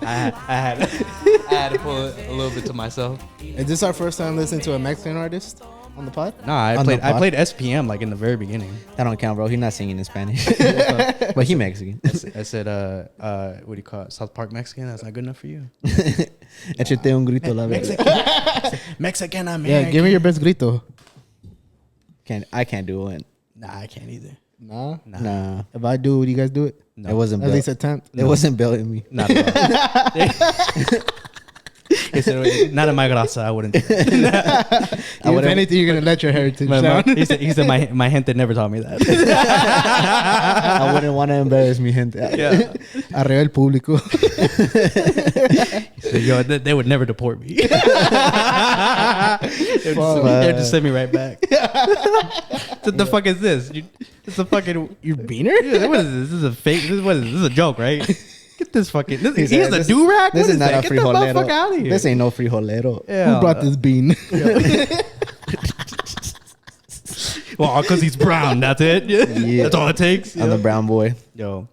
I had to pull it a little bit to myself. Is this our first time listening to a Mexican artist on the pod? Nah, I played SPM like in the very beginning. That don't count, bro. He's not singing in Spanish. But he Mexican. I said, what do you call it? South Park Mexican? That's not good enough for you. Échate un grito la vez. Mexican American. Yeah, give me your best grito. I can't do it. Nah, I can't either. Nah. If I do, would you guys do it? No. It wasn't At built. least attempt. It wasn't built in me. Not at all. He said, not in my grasa, I wouldn't do it. If anything, you're going to let your heritage down. He said my gente never taught me that. I wouldn't want to embarrass me, gente. Yeah. Arriba el público. He said, yo, they would never deport me. They'd just send me right back. What the fuck is this? It's a fucking... Your beaner? Yeah, what is this? This is a fake... This is a joke, right? Get this fucking... He has a this do-rag? This What is not that? a Get the frijolero. fuck out of here. This ain't no frijolero. Yeah. Who brought this bean? Well, because he's brown. That's it. Yeah. That's all it takes. I'm the brown boy. Yo,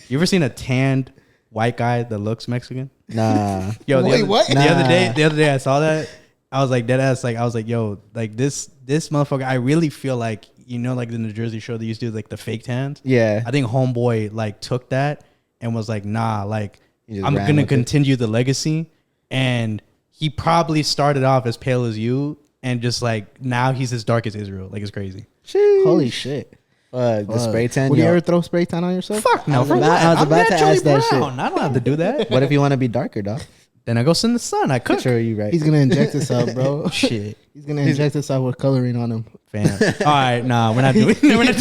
you ever seen a tanned white guy that looks Mexican? Nah. Yo, Wait, what? The other day I saw that. I was like, dead ass. Like, I was like, yo, like this motherfucker. I really feel like, you know, like the New Jersey show they used to do like the fake tans. Yeah. I think Homeboy like took that and was like, nah, like I'm ran gonna with continue the legacy. And he probably started off as pale as you, and just like now he's as dark as Israel. Like, it's crazy. Holy shit. The spray tan. Would you ever throw spray tan on yourself? Fuck no. I was about to ask that shit. I don't have to do that. What if you want to be darker, dog? Then I go sit in the sun. I cook. Sure, you right. He's going to inject himself, bro. Shit. He's going to inject himself with coloring on him. Fam. All right, nah, we're not doing we're not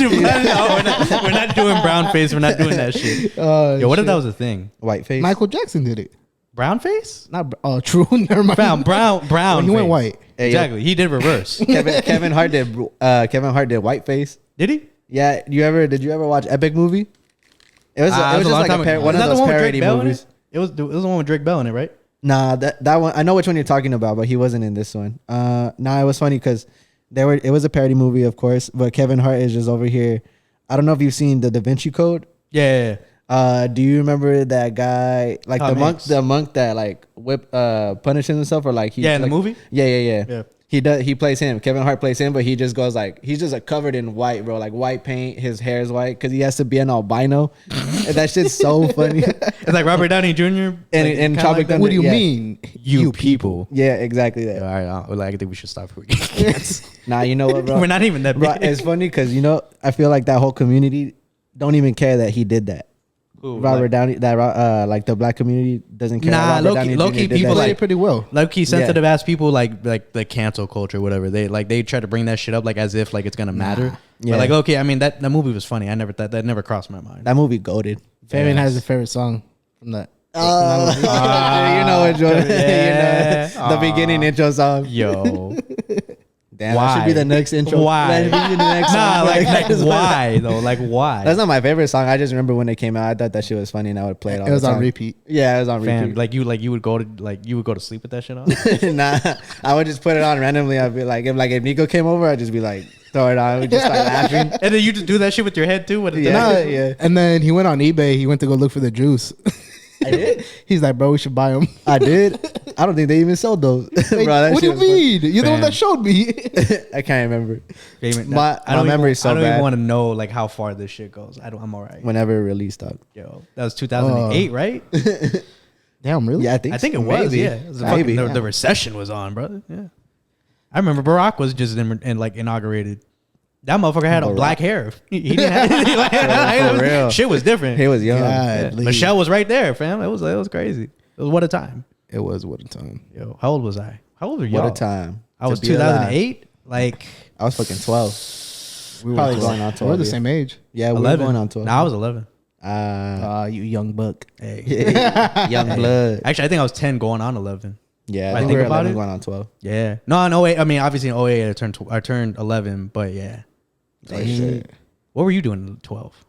doing brown face. We're not doing that shit. Yo, what if that was a thing? White face. Michael Jackson did it. Brown face? True. Never mind. Brown. Oh, he face. went white. Hey, Exactly. He did reverse. Kevin Hart did white face. Did he? Yeah. Did you ever watch Epic Movie? It was just like one of those parody movies. It was the one with Drake Bell in it, right? Nah, that one I know which one you're talking about, but he wasn't in this one. It was funny because it was a parody movie, of course, but Kevin Hart is just over here. I don't know if you've seen the Da Vinci Code. Yeah. Do you remember that guy, like the monk that like punishes himself, or like in the movie? Yeah. He plays him. Kevin Hart plays him, but he just goes like, he's just like covered in white, bro, like white paint. His hair is white because he has to be an albino. And that shit's so funny. It's like Robert Downey Jr. and Tropic Thunder. What do you mean? You people. Yeah, exactly that. All right, I think we should stop. Nah, you know what, bro? We're not even that big. Bro, it's funny because, you know, I feel like that whole community don't even care that he did that. Robert Downey, like the black community doesn't care. Nah, low-key people Played like it pretty well. Low-key sensitive ass people like the cancel culture, whatever. They try to bring that shit up like as if like it's gonna matter. Yeah. But like, okay, I mean that movie was funny. That never crossed my mind. That movie goated. Fabian has a favorite song from that. You know which one. Yeah. You know, the beginning intro song. Yo. Damn, Why? that should be the next intro. Why? That should be the next Nah, song. like why though? Like why? That's not my favorite song. I just remember when it came out, I thought that shit was funny and I would play it all It was the time. on repeat. Yeah, it was on Fam, repeat. like you would go to sleep with that shit on. Nah, I would just put it on randomly. I'd be like, if Nico came over, I'd just be like, throw it on. We'd just start laughing. And then you just do that shit with your head too. Yeah. And then he went on eBay. He went to go look for the juice. I did. He's like, bro, we should buy them. I did. I don't think they even sold those. Like, Bro, what do you mean? You're the one Fam. that showed me. I can't remember. My memory's so I don't bad. even want to know like how far this shit goes. I'm all right. Whenever it released, dog. Yo, that was 2008, right? Damn, really? Yeah, I think it was. Maybe. Yeah, it was Maybe. the recession was on, brother. Yeah, I remember Barack was just like inaugurated. That motherfucker had on black hair. He didn't have For real. Shit was different. He was young. Yeah. Michelle was right there, fam. It was crazy. It was what a time. It was what a time. Yo, how old was I? How old were y'all? What a time. I was to be alive. 2008. Like I was fucking 12. We Probably going on 12. We're the same age. Yeah, we were 11. going on 12. Nah, I was 11. You young buck. Hey. Young blood. Actually, I think I was 10 going on 11. Yeah, I I think think we were about 11 it. going on 12. Yeah. No, in 08. I mean, obviously in 08 I turned 11, but yeah. Shit. What were you doing at 12?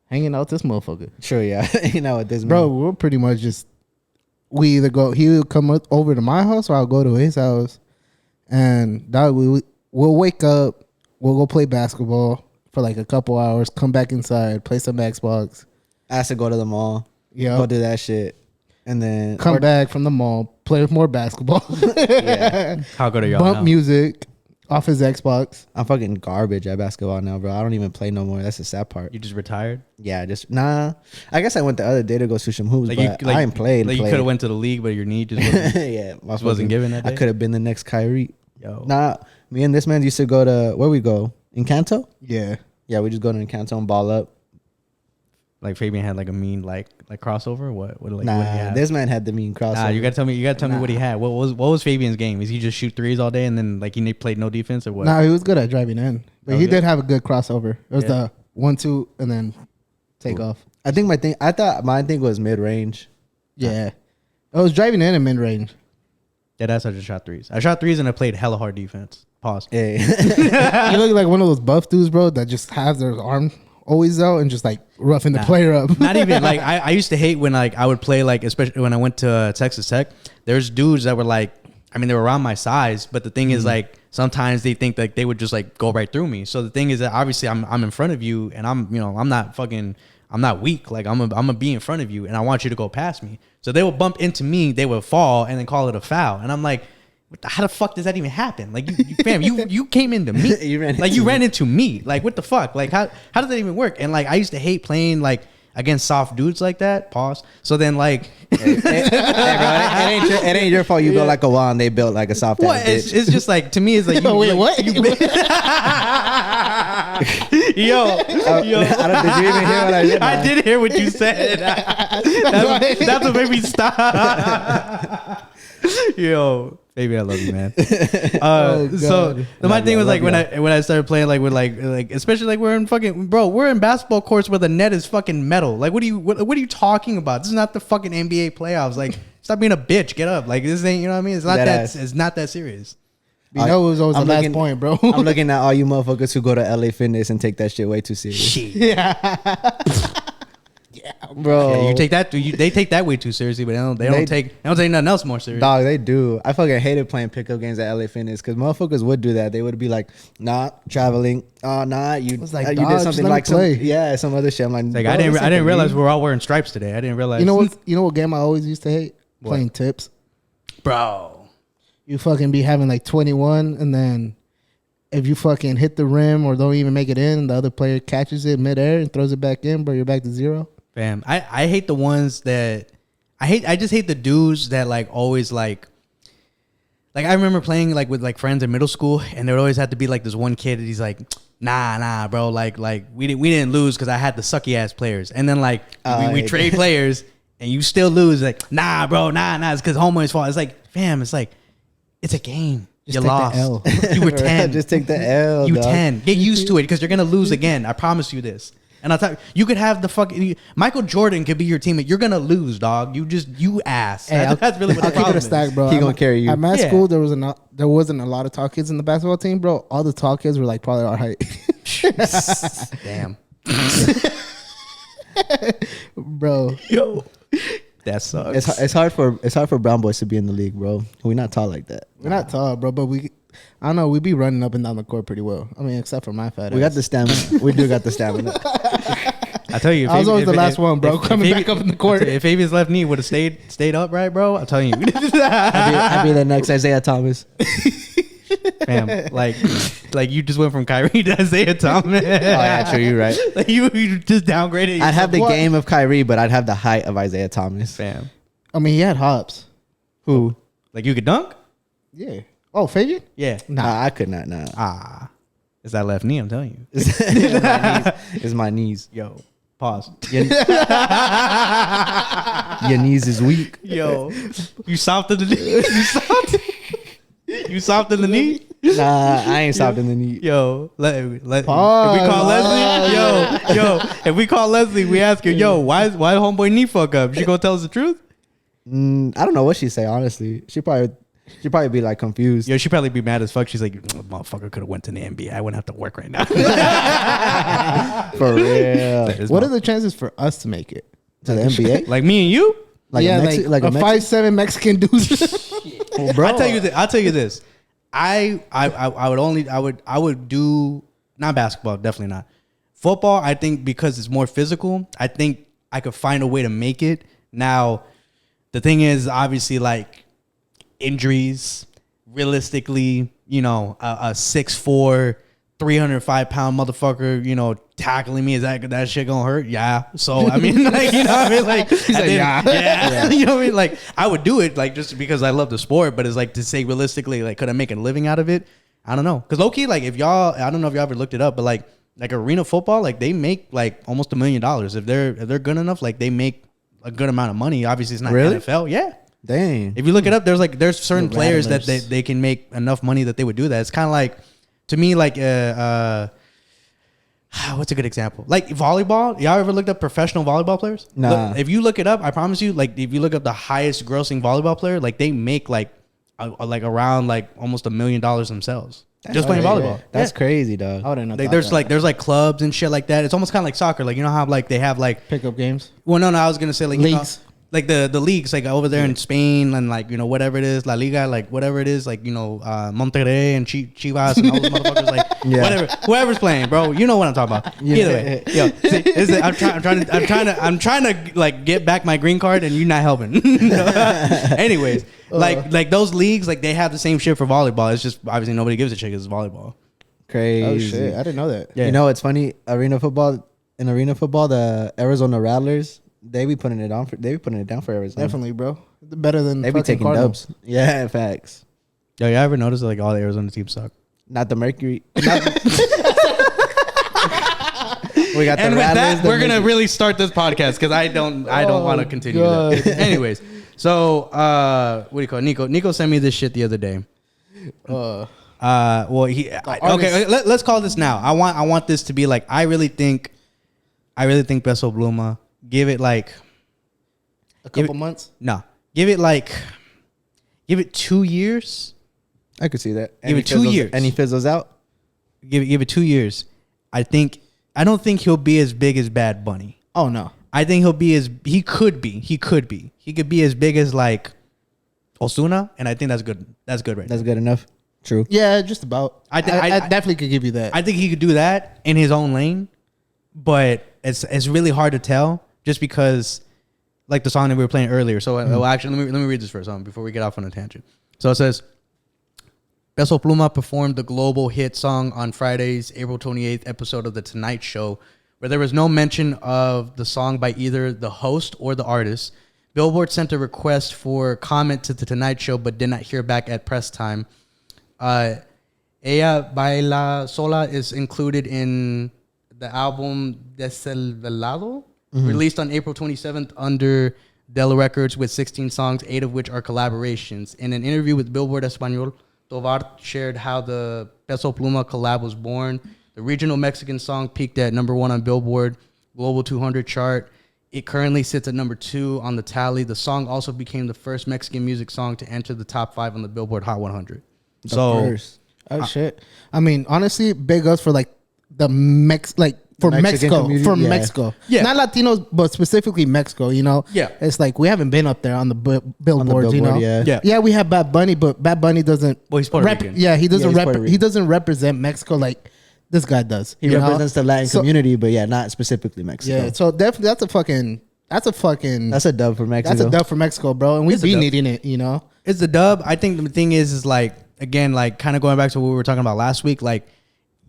Hanging out with this motherfucker. Sure, yeah. You know what this Bro, we're pretty much just, we either go, he would come over to my house or I'll go to his house. And we'll wake up, we'll go play basketball for like a couple hours, come back inside, play some Xbox. I have to go to the mall. Yeah. Go do that shit. and then Come back from the mall, play more basketball. Yeah. How good are y'all Bump now? music off his Xbox. I'm fucking garbage at basketball now, bro. I don't even play no more. That's the sad part. You just retired? Yeah, just nah. I guess I went the other day to go shoot some hoops, but I ain't played. Like you could have went to the league, but your knee just wasn't, Yeah, just wasn't given that day. I could have been the next Kyrie. Yo. Nah, me and this man used to go to where we go in Canto. Yeah. Yeah, we just go to Encanto and ball up. Like Fabian had like a mean like crossover. What like? Nah, what did he have? this man had the mean crossover. Nah, you gotta tell me. You gotta tell me what he had. What was Fabian's game? Is he just shoot threes all day and then like he played no defense or what? No, he was good at driving in, but Oh, he good. did have a good crossover. It was Yeah. the 1-2 and then take off. I thought my thing was mid range. Yeah, it was driving in and mid range. Yeah, that's how I just shot threes. I shot threes and I played hella hard defense. Pause. Hey. You look like one of those buff dudes, bro, that just has their arm always out and just like roughing the player up. Not even like I used to hate when like I would play like, especially when I went to Texas Tech. There's dudes that were like, I mean, they were around my size, but the thing is like sometimes they think like they would just like go right through me. So the thing is that obviously I'm in front of you and I'm not weak. Like I'm gonna be in front of you and I want you to go past me. So they would bump into me, they would fall and then call it a foul. And I'm like, how the fuck does that even happen? Like you came into me. You ran into me. Like what the fuck? Like how does that even work? And like I used to hate playing like against soft dudes like that. Pause. So then like Hey, bro, it ain't your fault. You go like a wall and they built like a soft what? ass bitch. It's just like to me it's like Wait, like, what? yo, Did you even hear what I said? I did hear what you said. That's what made me stop. Yo, baby, I love you, man. So my thing was like when I started playing like with like especially like we're in basketball courts where the net is fucking metal. Like what are you talking about? This is not the fucking NBA playoffs. Like stop being a bitch. Get up. Like this ain't, you know what I mean? It's not that serious. You know, it was always I'm the looking- last point, bro. I'm looking at all you motherfuckers who go to LA Fitness and take that shit way too serious. Bro. Yeah, you take that. They take that way too seriously, but they don't take nothing else more serious. Dog, they do. I fucking hated playing pickup games at LA Fitness because motherfuckers would do that. They would be like, nah, traveling. Oh, nah, you was like, you dog, did just something let me like play. some other shit. I'm like, Like bro, I this didn't ain't realize me. we were all wearing stripes today. I didn't realize. You know what game I always used to hate? What? Playing tips. Bro. You fucking be having like 21 and then if you fucking hit the rim or don't even make it in, the other player catches it midair and throws it back in, bro, you're back to zero. Fam, I hate the ones that I just hate the dudes that like always like I remember playing like with like friends in middle school and there would always have to be like this one kid and he's like, nah, bro, like we didn't lose because I had the sucky ass players. And then like we trade players and you still lose, like, nah, bro, nah, it's because homeboy's fault. It's like, fam, it's like it's a game. Just You take the lost. L. You were 10. Just take the L. You dog. 10. Get used to it because you're gonna lose again. I promise you this. And I'll tell you, you could have the fucking Michael Jordan could be your teammate. You're gonna lose, dog. You ass. Hey, That's really what the I'll keep problem it a stack, is. bro. He gonna carry you. At my Yeah. school, there wasn't a lot of tall kids in the basketball team, bro. All the tall kids were like probably our height. Damn, Bro. yo, that sucks. It's hard for brown boys to be in the league, bro. We're not tall like that. We're not tall, bro, but I don't know, we be running up and down the court pretty well. I mean, except for my fat We ass. got the stamina. We do got the stamina. I tell you, if I was Fabian- always if- the last if- one, bro, coming back up in the court. If Fabian's left knee would have stayed upright, bro, I'm telling you, I'd be the next Isaiah Thomas. fam, like you just went from Kyrie to Isaiah Thomas. Oh yeah, true. You're right. Like you just downgraded. I'd have the What? game of Kyrie, but I'd have the height of Isaiah Thomas. fam. I mean, he had hops. Who? Like you could dunk. Yeah. Oh, Fabian? Yeah. Nah, I could not. Nah. It's that left knee. I'm telling you. It's my knees. Yo, pause. Your knees is weak. Yo, you soft in the knee. You soft in the knee. Nah, I ain't soft in the knee. Yo, let Pause. if we call Leslie, if we call Leslie, we ask her, yo, why homeboy knee fuck up? She gonna tell us the truth? I don't know what she say. Honestly, she probably be like confused. Yo, she'd probably be mad as fuck. She's like, motherfucker could have went to the NBA. I wouldn't have to work right now. For real. What are the chances for us to make it? To the NBA? like me and you? Like yeah, a Mexi- like a Mexi- 5'7" Mexican dude. Oh, bro. I'll tell you this. I would do not basketball, definitely not. Football, I think because it's more physical, I think I could find a way to make it. Now, the thing is, obviously, like injuries. Realistically, you know, a 6'4", 305-pound motherfucker, you know, tackling me, is that shit gonna hurt? Yeah. So I mean, like, you know what I mean? Like, yeah. You know what I mean? Like, I would do it, like, just because I love the sport, but it's like, to say realistically, like, could I make a living out of it? I don't know. Because low-key, like, if y'all, I don't know if y'all ever looked it up, but like arena football, like, they make like almost $1 million. If they're good enough, like, they make a good amount of money. Obviously, it's not NFL. Yeah. Dang. If you look it up, there's certain players that they can make enough money that they would do that. It's kind of like, to me, like, what's a good example? Like volleyball. Y'all ever looked up professional volleyball players? Nah. If you look it up, I promise you, like, if you look up the highest grossing volleyball player, like, they make like around like almost $1 million themselves. Just playing volleyball. That's crazy, dog. I wouldn't know. Like, there's like clubs and shit like that. It's almost kind of like soccer. Like, you know how like they have like pickup games. Well, no, I was gonna say like Leagues. You know, like the leagues, like over there in Spain and like, you know, whatever it is, La Liga, like whatever it is, like, you know, Monterrey and Chivas and all those motherfuckers, like whatever, whoever's playing, bro, you know what I'm talking about. Either way, yo, see, I'm trying to like get back my green card and you're not helping. Anyways, like those leagues, like they have the same shit for volleyball. It's just obviously nobody gives a shit 'cause it's volleyball. Crazy. Oh shit, I didn't know that. Yeah. You know, it's funny. Arena football, the Arizona Rattlers, they be putting it down for Arizona. Definitely, bro. Better than They be taking Cardinals. dubs. Yeah, facts. Yo, you ever notice like all the Arizona teams suck? Not the Mercury. We got the And with Rattlers, that, the we're gonna Mercury. really start this podcast because I don't want to continue that. Anyways, so what do you call it? Nico sent me this shit the other day. Well, okay. Let's call this now. I want this to be like, I really think Peso Pluma. Give it like a couple months. No, give it 2 years. I could see that. Give it 2 years. And he fizzles out. Give it 2 years. I don't think he'll be as big as Bad Bunny. Oh no. I think he could be. He could be as big as like Ozuna, and I think that's good. That's good, right? That's good enough. True. Yeah, just about. I definitely could give you that. I think he could do that in his own lane, but it's really hard to tell just because, like the song that we were playing earlier. So well, actually, let me read this first before we get off on a tangent. So it says, Peso Pluma performed the global hit song on Friday's April 28th episode of The Tonight Show, where there was no mention of the song by either the host or the artist. Billboard sent a request for comment to The Tonight Show, but did not hear back at press time. Ella Baila Sola is included in the album Desvelado, released on April 27th under Dell Records with 16 songs, 8 of which are collaborations. In an interview with Billboard Espanol, Tovar shared how the Peso Pluma collab was born. The regional Mexican song peaked at #1 on Billboard Global 200 chart. It currently sits at #2 on the tally. The song also became the first Mexican music song to enter the top 5 on the Billboard Hot 100. Oh shit. I mean, honestly, big ups for like the for Mexican Mexico, community, for yeah. Mexico. Yeah. Not Latinos, but specifically Mexico, you know? Yeah. It's like we haven't been up there on the billboards, you know? yeah. Yeah, we have Bad Bunny, but Bad Bunny doesn't. Well, he's Puerto Rican. Yeah, he doesn't he's Puerto Rican. he doesn't represent Mexico like this guy does. He represents the Latin community, but yeah, not specifically Mexico. Yeah, so definitely that's a dub for Mexico. That's a dub for Mexico, bro. And we It's a be dub. needing it, you know? It's the dub. I think the thing is like, again, like kind of going back to what we were talking about last week, like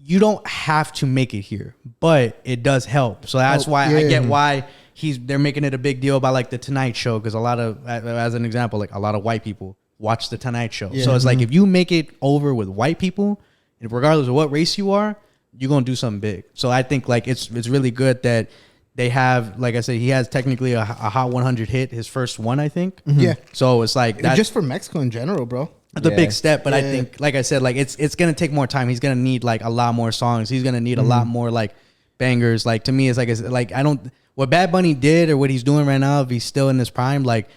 you don't have to make it here, but it does help. So that's why I get why they're making it a big deal about like the Tonight Show, because a lot of, as an example, like a lot of white people watch the Tonight Show. Yeah. So it's like if you make it over with white people, regardless of what race you are, you're gonna do something big. So I think like it's really good that they have, like I said, he has technically a Hot 100 hit, his first one, I think. Yeah. So it's like that's Just for Mexico in general, bro. it's a big step, but I Yeah. think, like I said, like it's gonna take more time. He's gonna need like a lot more songs. He's gonna need a lot more like bangers. Like to me, it's like I don't, what Bad Bunny did or what he's doing right now, if he's still in his prime, like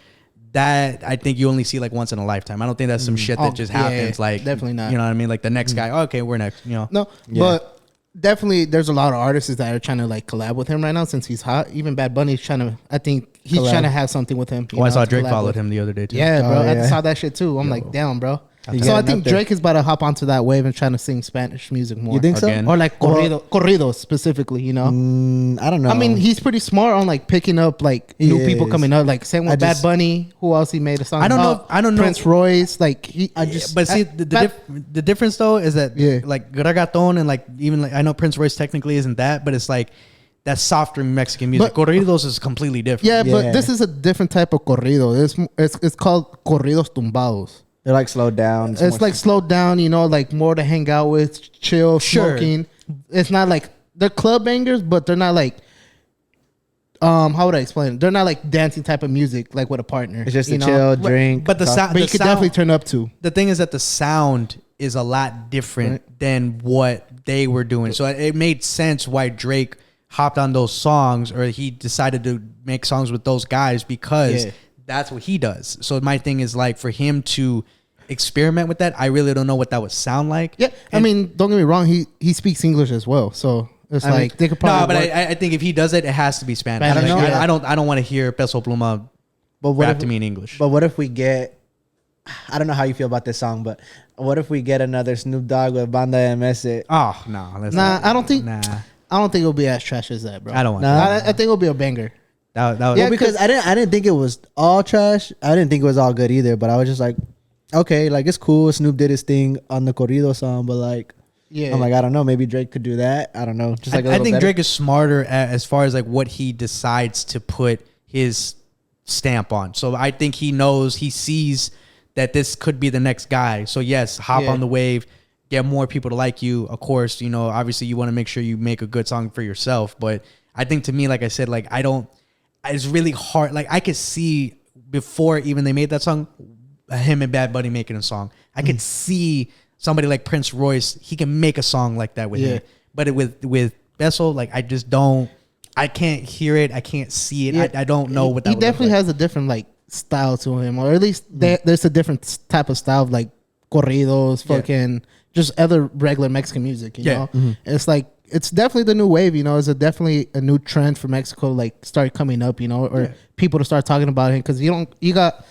that, I think you only see like once in a lifetime. I don't think that's some shit that just happens. Like definitely not. You know what I mean? Like the next guy, okay, we're next. You know? No, but definitely there's a lot of artists that are trying to like collab with him right now since he's hot. Even Bad Bunny's trying to, I think he's trying to have something with him. I saw Drake followed him the other day too. Yeah, bro. Oh, I yeah. saw that shit too. I'm like, damn, bro. So I think Drake is about to hop onto that wave and trying to sing Spanish music more. You think so? Again. Or like corridos specifically, you know? I don't know. I mean, he's pretty smart on like picking up like new people coming up. Like same with Bad Bunny. Who else he made a song? I don't about? know. I don't know. Prince Royce. Like But see, the difference though is that like reggaeton and like even like I know Prince Royce technically isn't that, but it's like that's softer Mexican music. But, corridos is completely different. Yeah, but this is a different type of corrido. It's called corridos tumbados. They're like slowed down. It's like slowed down, you know, like more to hang out with, chill, smoking. It's not like they're club bangers, but they're not like how would I explain it? They're not like dancing type of music like with a partner. It's just a chill drink. But the sound, but you could definitely turn up to. The thing is that the sound is a lot different than what they were doing. So it made sense why Drake hopped on those songs, or he decided to make songs with those guys, because that's what he does. So my thing is like for him to experiment with that, I really don't know what that would sound like. Yeah, I mean, don't get me wrong, he speaks English as well, so it's like they could probably. No, but I think if he does it, it has to be Spanish. I don't want to hear peso pluma rap to me in English. But what if we get? I don't know how you feel about this song, but what if we get another Snoop Dogg with Banda MS? Oh no, I don't think. I don't think it'll be as trash as that, bro. I don't want. I think it'll be a banger. Yeah, because I didn't think it was all trash. I didn't think it was all good either. But I was just like, okay, like it's cool. Snoop did his thing on the corrido song, but like, I'm like, I don't know. Maybe Drake could do that. I don't know. Just like I think Drake is smarter as far as like what he decides to put his stamp on. So I think he knows, he sees that this could be the next guy. So yes, hop on the wave, get more people to like you. Of course, you know, obviously you want to make sure you make a good song for yourself. But I think to me, like I said, like it's really hard. Like I could see before even they made that song, him and Bad Bunny making a song. I could see somebody like Prince Royce, he can make a song like that with him. But with Peso, like I just don't. I can't hear it. I can't see it. I don't know what that. He definitely has a different like style to him, or at least there's a different type of style of like corridos, fucking just other regular Mexican music. You know, it's like. It's definitely the new wave, you know. It's definitely a new trend for Mexico, like start coming up, you know, or people to start talking about it, because you got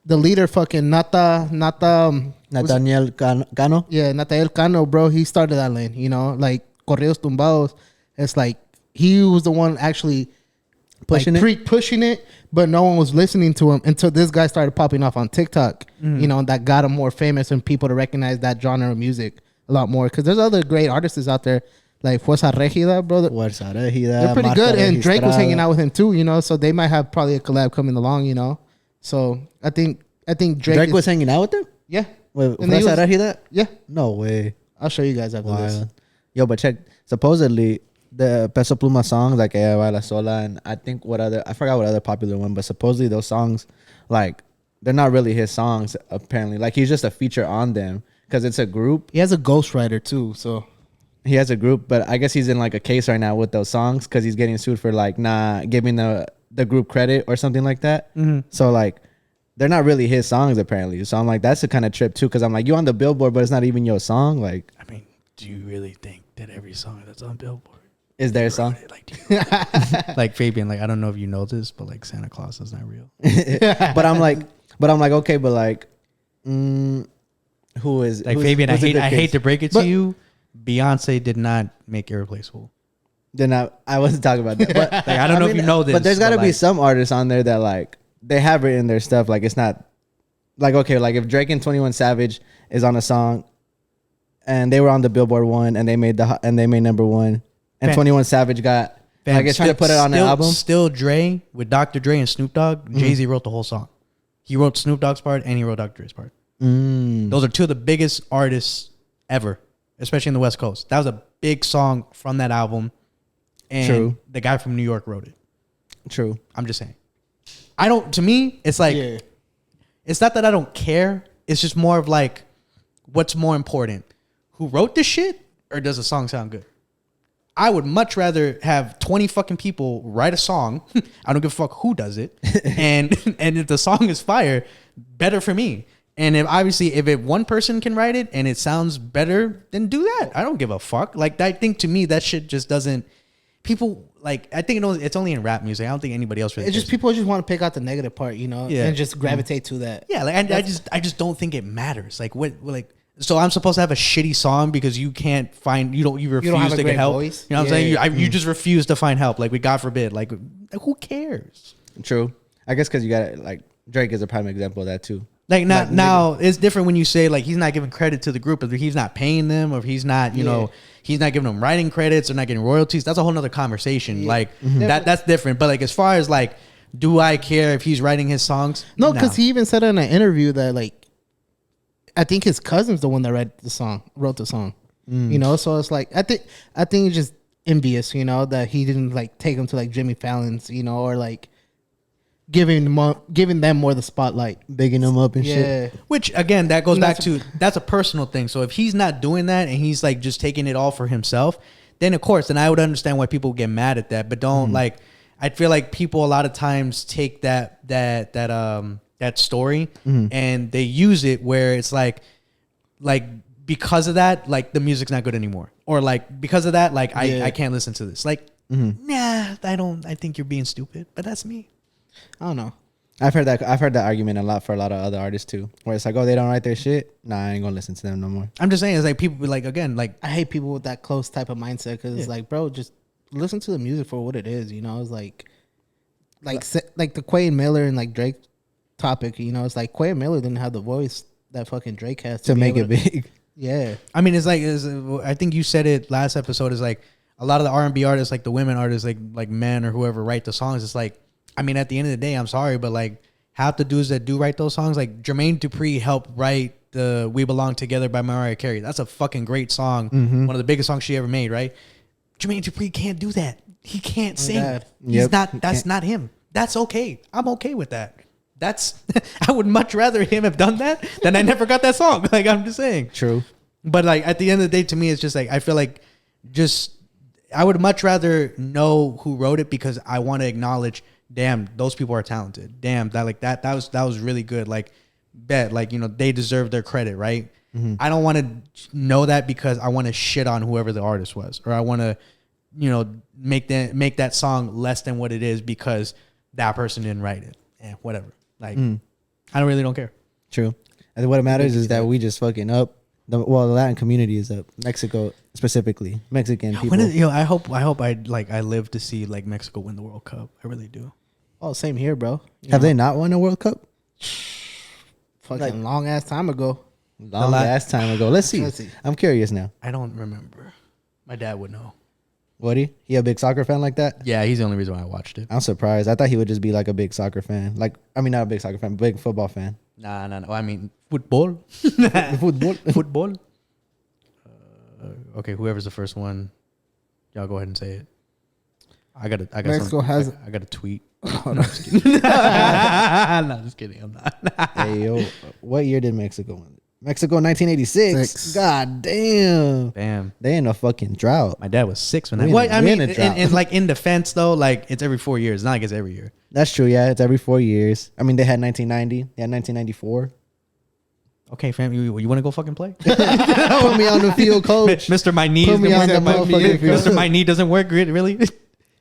the leader, fucking Nathaniel Cano. Yeah, Nathaniel Cano, bro. He started that lane, you know, like corridos tumbados. It's like he was the one actually pushing it, but no one was listening to him until this guy started popping off on TikTok. You know, that got him more famous and people to recognize that genre of music a lot more. Because there's other great artists out there. Like Fuerza Regida, bro. Fuerza Regida. They're pretty good. And Drake was hanging out with him too, you know. So they might have probably a collab coming along, you know. So I think Drake was hanging out with them? Yeah. With Fuerza Regida? Yeah. No way. I'll show you guys after this. Yo, but check. Supposedly, the Peso Pluma songs, like Ella Baila Sola, and I forgot what other popular one, but supposedly those songs, like, they're not really his songs, apparently. Like, he's just a feature on them because it's a group. He has a ghostwriter too, so. He has a group, but I guess he's in like a case right now with those songs because he's getting sued for like not giving the group credit or something like that. So like they're not really his songs apparently. So I'm like, that's a kind of trip too, because I'm like, you on the Billboard, but it's not even your song. Like, I mean, do you really think that every song that's on Billboard is their song? Like Fabian, like I don't know if you know this, but like Santa Claus is not real. but I'm like, okay, but like, who is like Fabian? I hate to break it to you. Beyonce did not make Irreplaceable. I wasn't talking about that. But like, I don't know if you know this. But there's got to be some artists on there that like they have written their stuff. Like it's not like, okay, like if Drake and 21 Savage is on a song and they were on the Billboard one and they made number one and 21 Savage got like it's trying to put it on an album. Still Dre with Dr. Dre and Snoop Dogg. Jay-Z wrote the whole song. He wrote Snoop Dogg's part and he wrote Dr. Dre's part. Those are two of the biggest artists ever. Especially in the West Coast. That was a big song from that album. And the guy from New York wrote it. True. I'm just saying. To me, it's like, it's not that I don't care. It's just more of like, what's more important? Who wrote this shit or does the song sound good? I would much rather have 20 fucking people write a song. I don't give a fuck who does it. and if the song is fire, better for me. And if one person can write it and it sounds better, then do that. I don't give a fuck. Like, I think to me that shit just doesn't people like I think it's only in rap music. I don't think anybody else really. It's just cares. people just want to pick out the negative part, you know, Yeah. and just gravitate to that. Yeah, like I just don't think it matters. Like what like. So I'm supposed to have a shitty song because you can't find you refuse have a to get great help. voice? You know what I'm Yeah. saying? You just refuse to find help. Like we God forbid. Like who cares? True. I guess because you got like Drake is a prime example of that too. Like now it's different when you say like he's not giving credit to the group, if he's not paying them, or if he's not you know he's not giving them writing credits or not getting royalties. That's a whole nother conversation. Like that's different. But like as far as like, do I care if he's writing his songs? No, because he even said in an interview that like, I think his cousin's the one that wrote the song. You know, so it's like I think it's just envious, you know, that he didn't like take him to like Jimmy Fallon's, you know, or like giving them more the spotlight, bigging them up and shit. Which again, that goes back to that's a personal thing. So if he's not doing that and he's like just taking it all for himself, then of course, then I would understand why people get mad at that. But don't like. I feel like people a lot of times take that story and they use it where it's like because of that, like the music's not good anymore, or like because of that, like I can't listen to this. Like, nah, I think you're being stupid, but that's me. I don't know. I've heard that argument a lot for a lot of other artists too, where it's like, oh, they don't write their shit. Nah, I ain't gonna listen to them no more. I'm just saying, it's like people be like, again, like I hate people with that close type of mindset because it's like, bro, just listen to the music for what it is. You know, it's like the Quay and Miller and like Drake topic. You know, it's like Quay and Miller didn't have the voice that fucking Drake has to make it big. Yeah, I mean, it's like I think you said it last episode. Is like a lot of the R&B artists, like the women artists, like men or whoever write the songs. It's like, I mean, at the end of the day, I'm sorry, but like half the dudes that do write those songs, like Jermaine Dupri helped write the "We Belong Together" by Mariah Carey. That's a fucking great song. One of the biggest songs she ever made, right? Jermaine Dupri can't do that. He can't sing. He's not. That's not him. That's okay. I'm okay with that. That's. I would much rather him have done that than I never got that song. Like I'm just saying. True. But like at the end of the day, to me, it's just like I feel like just I would much rather know who wrote it because I want to acknowledge. Damn, those people are talented. Damn, that was really good. Like, bet, like, you know, they deserve their credit, right? I don't want to know that because I want to shit on whoever the artist was, or I want to, you know, make that song less than what it is because that person didn't write it. Whatever. Like, I don't care. True. And what matters is that we just fucking up. The Latin community is up. Mexico specifically, Mexican people. I hope I live to see like Mexico win the World Cup. I really do. Oh, same here, bro. Have they not won a World Cup? Fucking long ass time ago. Last time ago. Let's see. I'm curious now. I don't remember. My dad would know. Would he? He a big soccer fan like that? Yeah, he's the only reason why I watched it. I'm surprised. I thought he would just be like a big soccer fan. Like, I mean, not a big soccer fan, big football fan. Nah. I mean, football. Football. Okay, whoever's the first one, y'all go ahead and say it. I got a tweet. Oh, no, I'm just kidding. No, just kidding. I'm not. Hey, yo, what year did Mexico win? Mexico 1986. God damn. They in a fucking drought. My dad was 6 when I. Well, I mean, and like in defense though, like it's every 4 years. It's not like it's every year. That's true. Yeah, it's every 4 years. I mean, they had 1990. They had 1994. Okay, fam, you want to go fucking play? Put me on the field, coach. Mr. My knee. Mr. My knee doesn't work. Really?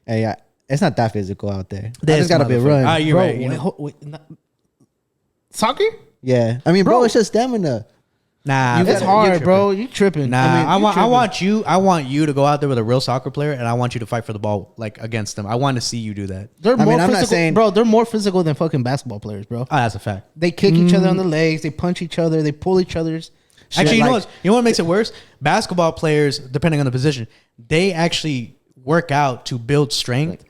Hey, yeah, it's not that physical out there. There's got to be a run. You're right. Soccer? Yeah, I mean, bro, it's just stamina. Nah, it's hard, bro. You tripping? Nah, I want you to go out there with a real soccer player, and I want you to fight for the ball like against them. I want to see you do that. They're more physical, bro. They're more physical than fucking basketball players, bro. Oh, that's a fact. They kick each other on the legs. They punch each other. They pull each other's. Actually, you know what makes it worse? Basketball players, depending on the position, they actually work out to build strength.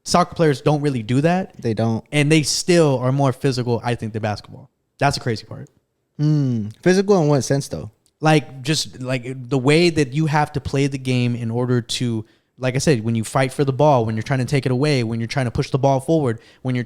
Soccer players don't really do that. They don't, and they still are more physical, I think, than basketball. That's the crazy part. Physical in what sense though? Like just like the way that you have to play the game in order to, like I said, when you fight for the ball, when you're trying to take it away, when you're trying to push the ball forward, when you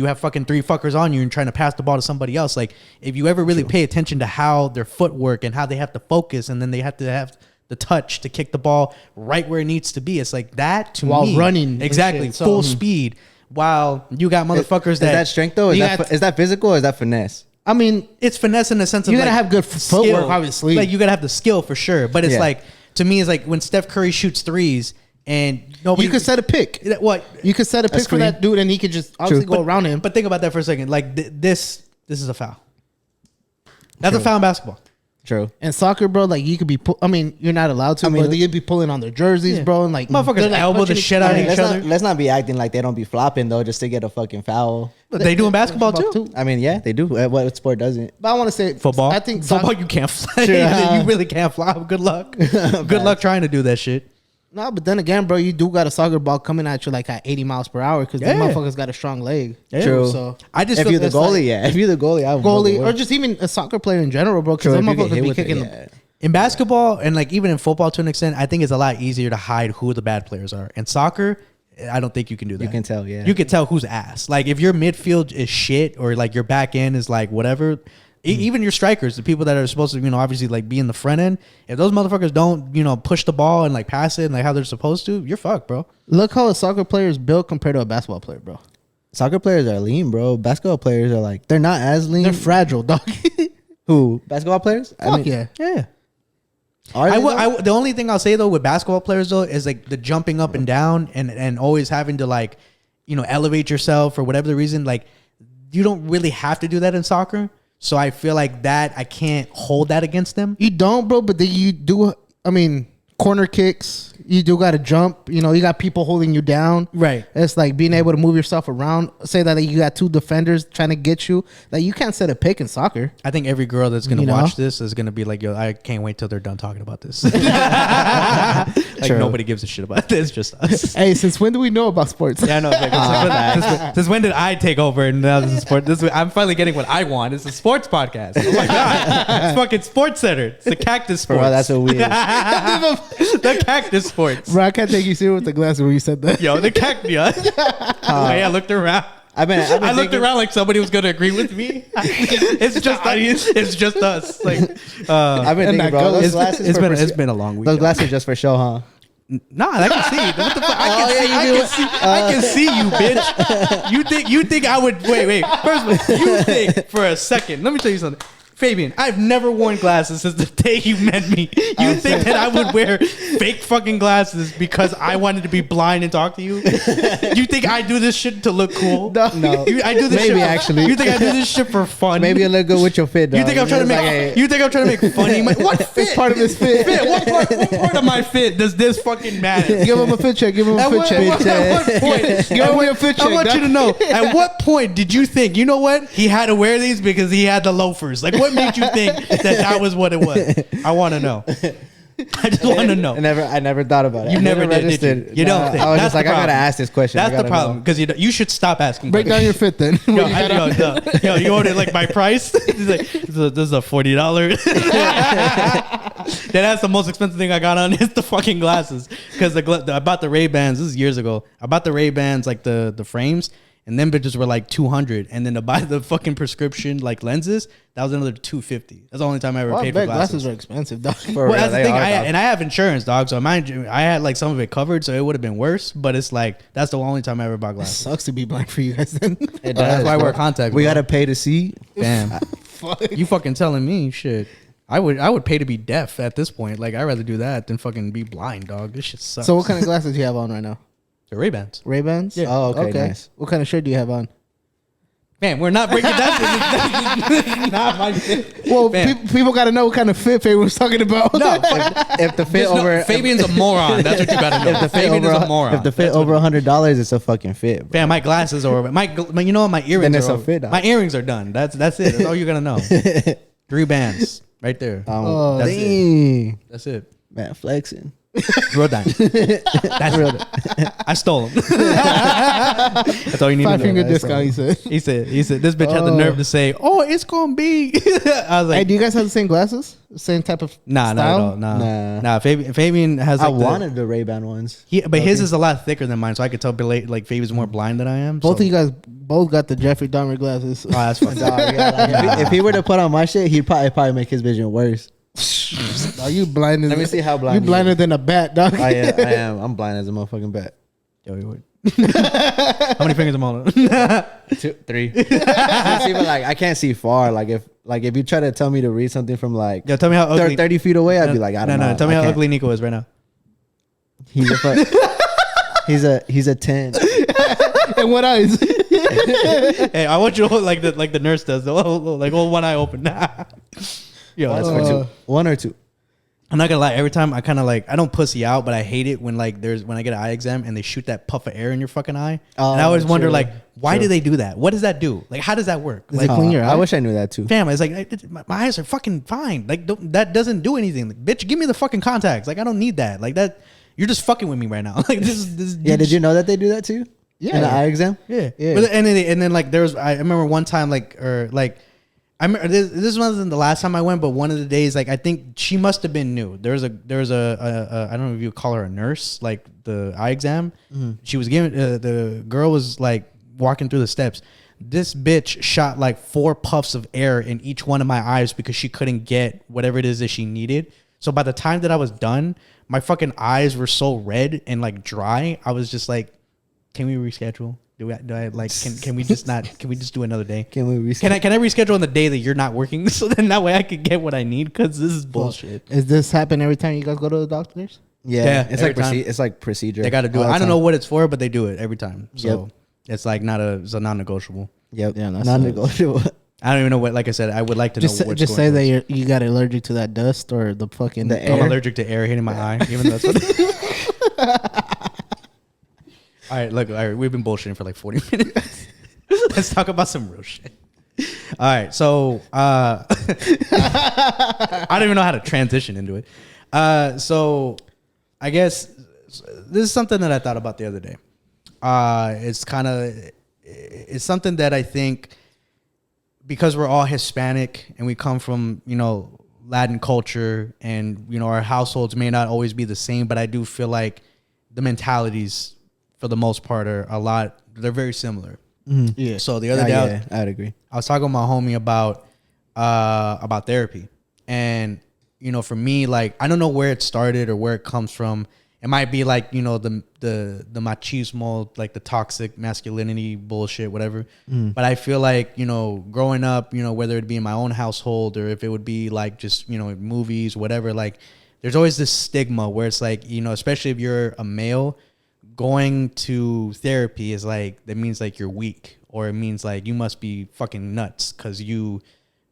have fucking 3 fuckers on you and trying to pass the ball to somebody else. Like if you ever really pay attention to how their footwork and how they have to focus, and then they have to have the touch to kick the ball right where it needs to be. It's like that to while me, running exactly full speed. While you got motherfuckers is that strength though? Is that physical or is that finesse? I mean, it's finesse in the sense of you gotta have good footwork, obviously. Like you gotta have the skill for sure. But it's like, to me, it's like when Steph Curry shoots threes, and nobody. You could set a pick. What? You could set a pick for that dude, and he could just obviously go around him. But think about that for a second. Like this is a foul. That's a foul in basketball. True. And soccer, bro, like you could be. You're not allowed to. But you'd be pulling on their jerseys, bro, and like motherfuckers like elbow the shit out of each other. Let's not be acting like they don't be flopping though, just to get a fucking foul. But they do in basketball too. I mean, yeah, they do. What sport doesn't? But I want to say Football. I think football you can't fly. Sure. You really can't fly. Good luck. Good luck trying to do that shit. No, but then again, bro, you do got a soccer ball coming at you like at 80 miles per hour because them motherfuckers got a strong leg. Yeah. True. So I just if feel you're the goalie, if you're the goalie, or just even a soccer player in general, bro, because them motherfuckers be kicking the. In basketball and like even in football to an extent, I think it's a lot easier to hide who the bad players are. In soccer, I don't think you can do that. You can tell, yeah. You can tell who's ass. Like if your midfield is shit or like your back end is like whatever. Even your strikers, the people that are supposed to, obviously like be in the front end, if those motherfuckers don't, push the ball and like pass it and like how they're supposed to, you're fucked, bro. Look how a soccer player is built compared to a basketball player, bro. Soccer players are lean, bro. Basketball players are like, they're not as lean. They're fragile, dog. Who? Basketball players? Yeah. The only thing I'll say though with basketball players though is like the jumping up and down and always having to like, elevate yourself for whatever the reason. Like you don't really have to do that in soccer. So I feel like that I can't hold that against them. You don't, bro, but then you do. I mean, corner kicks, you do got to jump. You got people holding you down. Right. It's like being able to move yourself around. Say that you got two defenders trying to get you. Like you can't set a pick in soccer. I think every girl that's going to watch this is going to be like, yo, I can't wait till they're done talking about this. Nobody gives a shit about this, just us. Hey, since when do we know about sports? Yeah, I know. Since when did I take over and now this is sport? I'm finally getting what I want. It's a sports podcast. Oh my God. It's fucking Sports Center. It's the Cactus Sports. Bro, that's what we is. The Cactus Sports. Bro, I can't take you serious with the glasses when you said that. Yo, the Cactus. I looked around. I looked around like somebody was gonna agree with me. It's just us. Like I've been thinking, bro. It's been a long week. Those glasses just for show, huh? Nah, I can see. What the fuck? I can see you, bitch. You think I would wait. First of all, you think for a second. Let me tell you something. Fabian, I've never worn glasses since the day you met me. You think that I would wear fake fucking glasses because I wanted to be blind and talk to you? You think I do this shit to look cool? No. I do this Maybe shit actually. You think I do this shit for fun? Maybe it look good with your fit, dog. You think I'm trying to make? You think I'm trying to make funny? What fit? It's part of his fit. What part of my fit does this fucking matter? Give him a fit check. Give him a fit check. At what point? Give him a fit check. I want you to know. At what point did you think? You know what? He had to wear these because he had the loafers. Like, what made you think that was what it was? I want to know. I just want to know. I never thought about it. You never did you? You don't think. I was That's just like, I gotta ask this question. That's the problem because you should stop asking. Break down your fit then. Yo, you ordered like my price. He's like, this is a $40. That's the most expensive thing I got on is the fucking glasses because I bought the Ray-Bans. This is years ago. I bought the Ray-Bans like the frames. And them bitches were like $200, and then to buy the fucking prescription like lenses, that was another $250. That's the only time I ever paid for glasses. Glasses are expensive, dog. Well, that's the thing. I have insurance, dog. So mind you, I had like some of it covered, so it would have been worse. But it's like that's the only time I ever bought glasses. It sucks to be blind for you guys. Then It does, that's why I wear contacts. We gotta pay to see. Damn, you fucking telling me shit. I would pay to be deaf at this point. Like I'd rather do that than fucking be blind, dog. This shit sucks. So what kind of glasses do you have on right now? The Ray-Bans. Ray-Bans? Yeah. Oh, okay. Nice. What kind of shirt do you have on? Man, we're not breaking that. Not my fit. Well, people got to know what kind of fit Fabian was talking about. No, if the fit over Fabian's a moron. That's what you got to know. If the fit Fabian over is a moron. If the fit over $100, it's a fucking fit. Bro. Fam, my glasses are over. You know what? My earrings Then it's are a over. fit, dog. My earrings are done. That's it. That's all you're gonna know. 3 bands right there. Oh, That's dang. it. That's it. Man, flexing. Real dime. That's real dime. I stole them. That's all you need to know. 5-finger discount, he said. He said this bitch had the nerve to say, "Oh, it's gonna be." I was like, Hey, do you guys have the same glasses? The same type of Nah, style? not at all. Nah. Fabian has. I Like wanted the Ray-Ban ones. but his is a lot thicker than mine, so I could tell like Fabian's more blind than I am. Both of you guys both got the Jeffrey Dahmer glasses. Oh, that's fucking Dog, yeah, like, if he were to put on my shit, he'd probably make his vision worse. Are you blind? Let me see how blind you blinder than a bat, dog. I am. I'm blind as a motherfucking bat. Yo, you would. How many fingers am I on? 2, 3. See, but like I can't see far. Like if you try to tell me to read something from like Yo, tell me how ugly. 30 feet away, I'd be like, I don't know. No, tell me how ugly Nico is right now. He's a he's a 10. And what eyes? Hey, I want you to hold like the nurse does. Like hold one eye open. Yo, that's for two. One or two. I'm not gonna lie. Every time I kind of like I don't pussy out, but I hate it when like when I get an eye exam and they shoot that puff of air in your fucking eye. And I always wonder like why do they do that? What does that do? Like how does that work? Does Like, it clean your eye? I wish I knew that too. Fam, it's like my eyes are fucking fine. Like that doesn't do anything. Like, bitch, give me the fucking contacts. Like I don't need that. Like that, you're just fucking with me right now. Like this. Yeah, did you know that they do that too? Yeah. In the eye exam? Yeah. Yeah. But, and then like there was I remember one time I remember this wasn't the last time I went, but one of the days, like I think she must have been new. There was a I don't know if you would call her a nurse, like the eye exam. Mm-hmm. She was giving the girl was like walking through the steps. This bitch shot like 4 puffs of air in each one of my eyes because she couldn't get whatever it is that she needed. So by the time that I was done, my fucking eyes were so red and like dry. I was just like, can we reschedule? Do I like can we just not can we just do another day? Can we reschedule? Can I reschedule on the day that you're not working so then that way I can get what I need because this is bullshit. Is this happen every time you guys go to the doctors? Yeah, every time. It's like procedure. They got to do it. I don't know what it's for, but they do it every time. So it's like it's a non-negotiable. Yep. Yeah, that's non-negotiable. I don't even know what. Like I said, I would like to know. What's just say that you got allergic to that dust or the fucking. I'm allergic to air hitting my eye. Even though that's what. All right, look. All right, we've been bullshitting for like 40 minutes. Let's talk about some real shit. All right, so I don't even know how to transition into it. So I guess this is something that I thought about the other day. It's something that I think because we're all Hispanic and we come from Latin culture and our households may not always be the same, but I do feel like the mentalities for the most part they're very similar. Mm-hmm. Yeah. So the other day, I'd agree. I was talking with my homie about therapy, and for me, like I don't know where it started or where it comes from. It might be like the machismo, like the toxic masculinity bullshit, whatever. But I feel like growing up, whether it be in my own household or if it would be like just movies, whatever. Like there's always this stigma where it's like especially if you're a male. Going to therapy is like that means like you're weak, or it means like you must be fucking nuts because you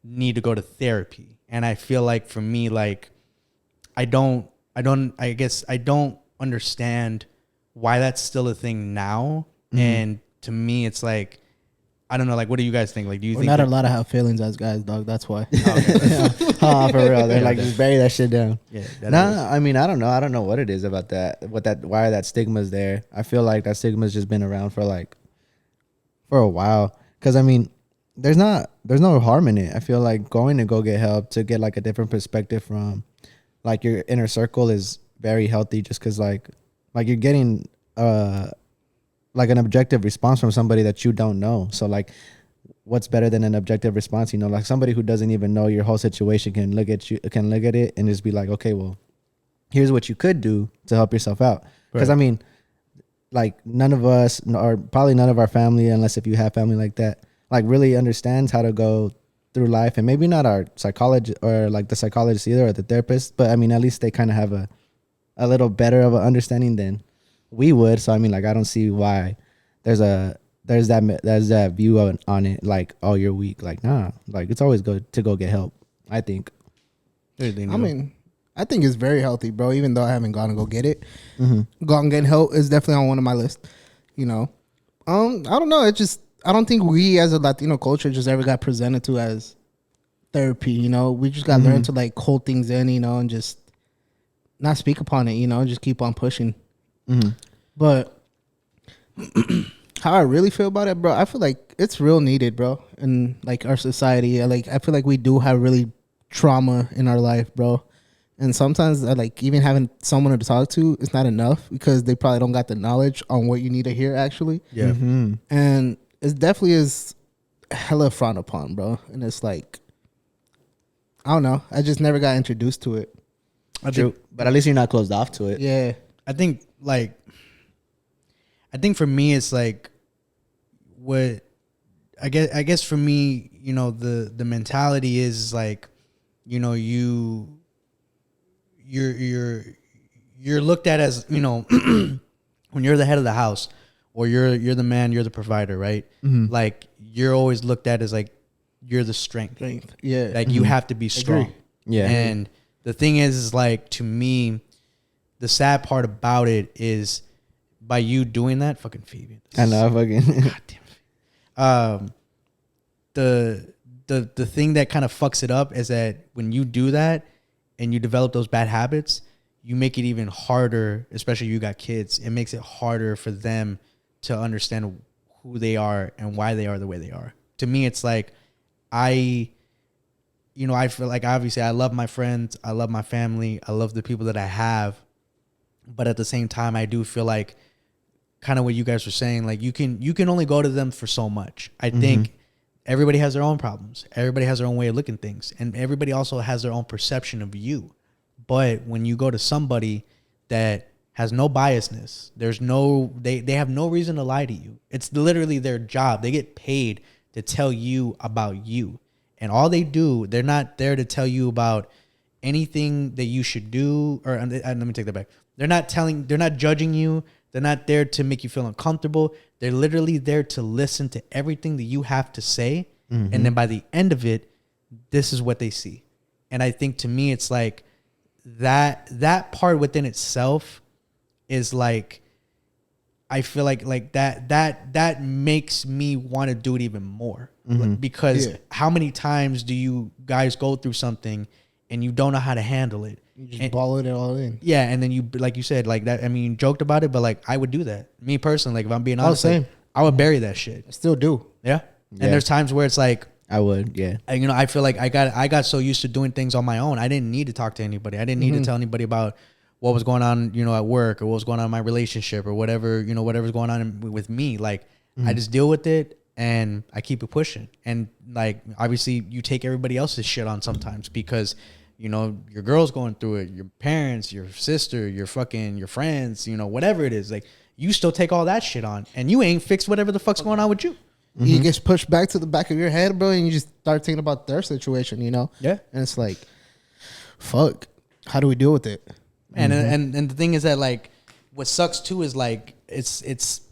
need to go to therapy. And I feel like for me, like I guess I don't understand why that's still a thing now. Mm-hmm. And to me, it's like I don't know. Like, what do you guys think? Like, do you think not a lot of have feelings as guys, dog? That's why. For real, they're like just bury that shit down. Yeah. I mean, I don't know. I don't know what it is about that. Why that stigma's there. I feel like that stigma's just been around for a while. Because I mean, there's no harm in it. I feel like going to go get help to get like a different perspective from like your inner circle is very healthy. Just because like you're getting like an objective response from somebody that you don't know. So like what's better than an objective response? Like somebody who doesn't even know your whole situation can look at it and just be like, okay, well, here's what you could do to help yourself out. Because I mean, like none of us, or probably none of our family, unless if you have family like that, like really understands how to go through life. And maybe not our psychologist or like the psychologist either or the therapist, but I mean, at least they kind of have a little better of an understanding than we would. So I mean, like I don't see why there's that view on it, like, oh, you're weak. Like, nah, like it's always good to go get help, I think. I mean, I think it's very healthy, bro, even though I haven't gone to go get it. Mm-hmm. Go and get help is definitely on one of my list. I don't know. It just I don't think we as a Latino culture just ever got presented to as therapy. We just got learned to like hold things in, and just not speak upon it, just keep on pushing. Mm-hmm. But how I really feel about it, bro, I feel like it's real needed, bro, in like our society. I feel like we do have really trauma in our life, bro, and sometimes like even having someone to talk to is not enough because they probably don't got the knowledge on what you need to hear actually. Yeah. Mm-hmm. And it definitely is hella frowned upon, bro, and it's like I don't know, I just never got introduced to it. True, but at least you're not closed off to it. Yeah. I think for me it's like what I guess for me, the mentality is like, you're you're looked at as, you know, when you're the head of the house or you're the man, you're the provider, right? Like you're always looked at as like you're the strength. Yeah. Like you have to be strong. Agree. Yeah. And the thing is like, to me, the sad part about it is by you doing that, fucking Phoebe. I know, fucking. God damn. The thing that kind of fucks it up is that when you do that and you develop those bad habits, you make it even harder, especially you got kids. It makes it harder for them to understand who they are and why they are the way they are. To me, it's like I feel like obviously I love my friends, I love my family, I love the people that I have, but at the same time, I do feel like kind of what you guys were saying, like you can only go to them for so much. I think everybody has their own problems. Everybody has their own way of looking things, and everybody also has their own perception of you. But when you go to somebody that has no biasness, they have no reason to lie to you. It's literally their job. They get paid to tell you about you. And all they do, they're not there to tell you about anything that you should do. Or let me take that back. They're not judging you. They're not there to make you feel uncomfortable. They're literally there to listen to everything that you have to say. And then by the end of it, this is what they see. And I think to me, it's like that part within itself is like, I feel like that makes me want to do it even more. Because how many times do you guys go through something and you don't know how to handle it? You just ball it all in. Yeah, and then you, like you said, like that. I mean, you joked about it, but like I would do that. Me personally, like if I'm being honest, like, I would bury that shit. I still do. Yeah. And there's times where it's like I would, yeah. I feel like I got so used to doing things on my own. I didn't need to talk to anybody. I didn't need to tell anybody about what was going on, at work, or what was going on in my relationship, or whatever, whatever's going on with me. Like I just deal with it and I keep it pushing. And like obviously you take everybody else's shit on sometimes because your girl's going through it, your parents, your sister, your friends, whatever it is. Like you still take all that shit on and you ain't fixed whatever the fuck's going on with you. You get pushed back to the back of your head, bro, and you just start thinking about their situation, Yeah. And it's like, fuck, how do we deal with it? And the thing is that like what sucks too is like it's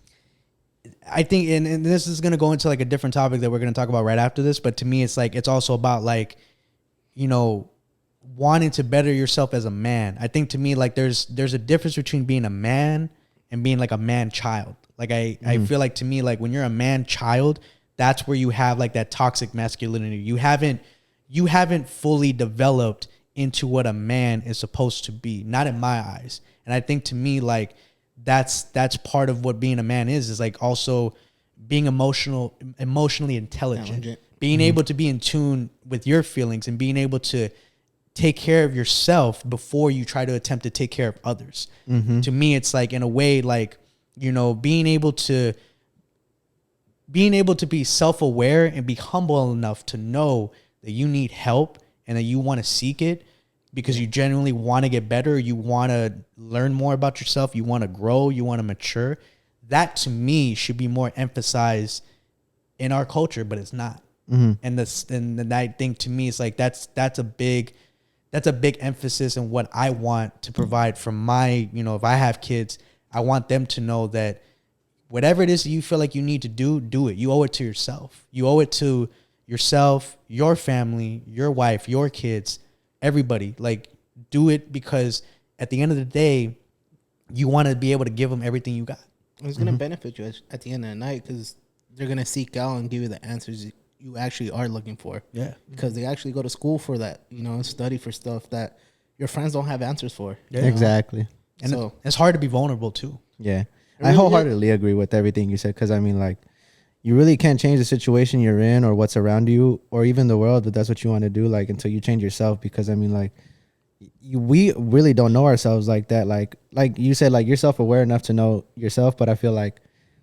I think and this is gonna go into like a different topic that we're gonna talk about right after this, but to me it's like it's also about like, wanting to better yourself as a man. I think to me like there's a difference between being a man and being like a man child. Like I feel like to me like when you're a man child, that's where you have like that toxic masculinity. You haven't fully developed into what a man is supposed to be, not in my eyes. And I think to me like that's part of what being a man is like also being emotionally intelligent. Being able to be in tune with your feelings and being able to take care of yourself before you try to attempt to take care of others. To me, it's like in a way, like, being able to be self-aware and be humble enough to know that you need help and that you want to seek it because you genuinely want to get better. You want to learn more about yourself. You want to grow. You want to mature. That to me should be more emphasized in our culture, but it's not. And I think to me, it's like, that's a big emphasis in what I want to provide from my, if I have kids, I want them to know that whatever it is that you feel like you need to do it. You owe it to yourself. You owe it to yourself, your family, your wife, your kids, everybody. Like, do it because at the end of the day, you want to be able to give them everything you got. It's going to benefit you at the end of the night because they're going to seek out and give you the answers you actually are looking for. Yeah. Because they actually go to school for that, and study for stuff that your friends don't have answers for. Yeah. Exactly. And so it's hard to be vulnerable too. Yeah. I wholeheartedly agree with everything you said because I mean, like, you really can't change the situation you're in or what's around you or even the world, but that's what you want to do, like, until you change yourself because, I mean, like, we really don't know ourselves like that. Like you said, like, you're self-aware enough to know yourself, but I feel like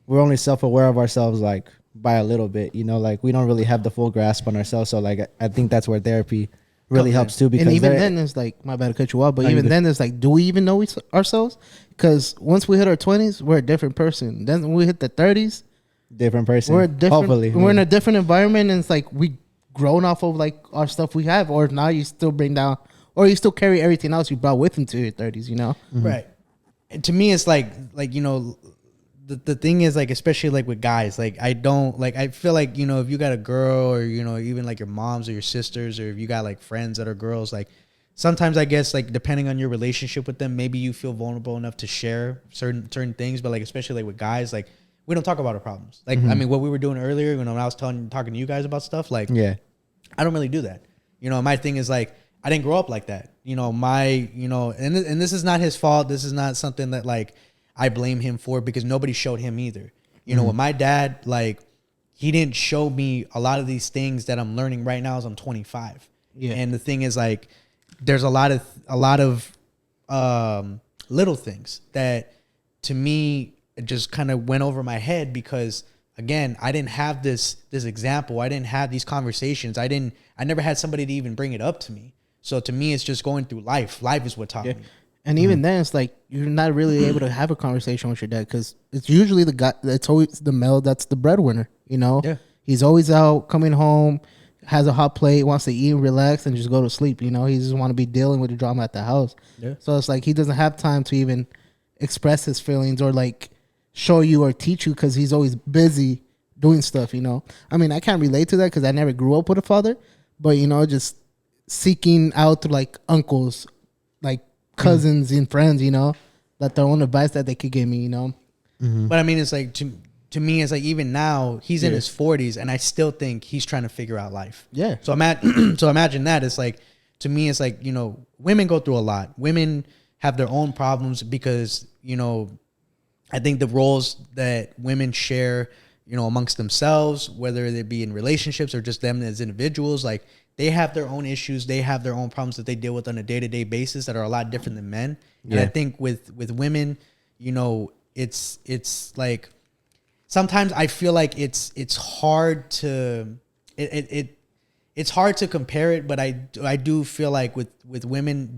we're only self-aware of ourselves, like, by a little bit, like, we don't really have the full grasp on ourselves. So, like, I think that's where therapy really helps too. Because and even then it's like, my bad to cut you off, but even then it's like, do we even know ourselves? Because once we hit our 20s, we're a different person. Then when we hit the 30s, different person. We're different. Hopefully, we're in a different environment, and it's like we grown off of like our stuff we have. Or now you still bring down, or you still carry everything else you brought with into your 30s. Right. to me it's like you know, the thing is like, especially like with guys, like I don't like, I feel like, you know, if you got a girl or, you know, even like your moms or your sisters, or if you got like friends that are girls, like sometimes I guess like depending on your relationship with them, maybe you feel vulnerable enough to share certain things. But like especially like with guys, like we don't talk about our problems. Like I mean, what we were doing earlier, you know, when I was talking to you guys about stuff, like I don't really do that. You know, my thing is like, I didn't grow up like that. You know, you know, and this is not his fault. This is not something that like I blame him for, because nobody showed him either. You know, with my dad, like he didn't show me a lot of these things that I'm learning right now as I'm 25. Yeah. And the thing is like, there's a lot of little things that to me just kind of went over my head, because again, I didn't have this example. I didn't have these conversations. I never had somebody to even bring it up to me. So to me, it's just going through life. Life is what taught me. And even then, it's like you're not really able to have a conversation with your dad, because it's usually the guy. It's always the male that's the breadwinner. You know, he's always out, coming home, has a hot plate, wants to eat, relax, and just go to sleep. You know, he just want to be dealing with the drama at the house. Yeah. So it's like he doesn't have time to even express his feelings or like show you or teach you, because he's always busy doing stuff. You know, I mean, I can't relate to that because I never grew up with a father, but you know, just seeking out to like uncles, like cousins and friends, you know, that their own advice that they could give me, you know. But I mean, it's like to me, it's like even now he's in his 40s, and I still think he's trying to figure out life. Yeah. So imagine that. It's like, to me, it's like, you know, women go through a lot. Women have their own problems because, you know, I think the roles that women share, you know, amongst themselves, whether they be in relationships or just them as individuals, like they have their own issues. They have their own problems that they deal with on a day-to-day basis that are a lot different than men. And I think with women, you know, it's like, sometimes I feel like it's hard to it's hard to compare it, but I do feel like with women,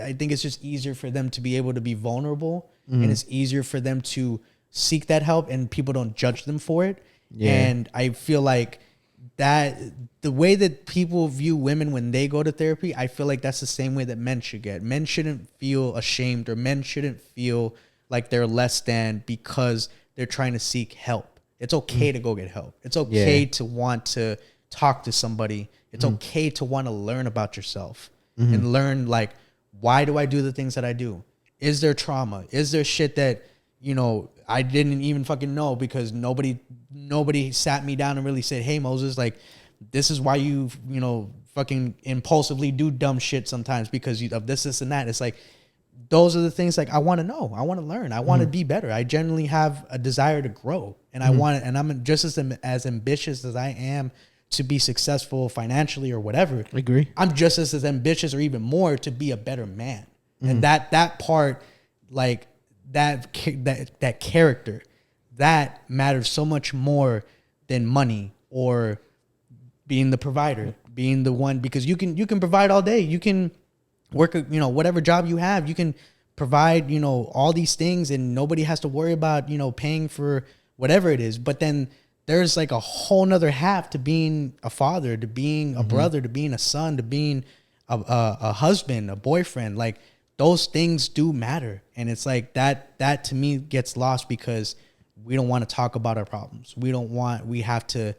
I think it's just easier for them to be able to be vulnerable, and it's easier for them to seek that help, and people don't judge them for it. And I feel like that the way that people view women when they go to therapy, I feel like that's the same way that men should get. Men shouldn't feel ashamed, or men shouldn't feel like they're less than because they're trying to seek help. It's okay to go get help. It's okay to want to talk to somebody. It's okay to want to learn about yourself and learn, like, why do I do the things that I do? Is there trauma? Is there shit that, you know, I didn't even fucking know because nobody sat me down and really said, hey, Moses, like, this is why you know, fucking impulsively do dumb shit sometimes because of this, and that. It's like, those are the things, like, I want to know. I want to learn. I want to be better. I genuinely have a desire to grow. And I want to, and I'm just as ambitious as I am to be successful financially or whatever. I agree. I'm just as ambitious or even more to be a better man. And that part, like, that character, that matters so much more than money or being the provider, being the one, because you can provide all day. You can work, you know, whatever job you have, you can provide, you know, all these things, and nobody has to worry about, you know, paying for whatever it is. But then there's like a whole nother half to being a father, to being a brother, to being a son, to being a husband, a boyfriend. Like, those things do matter. And it's like that to me gets lost because we don't want to talk about our problems. We have to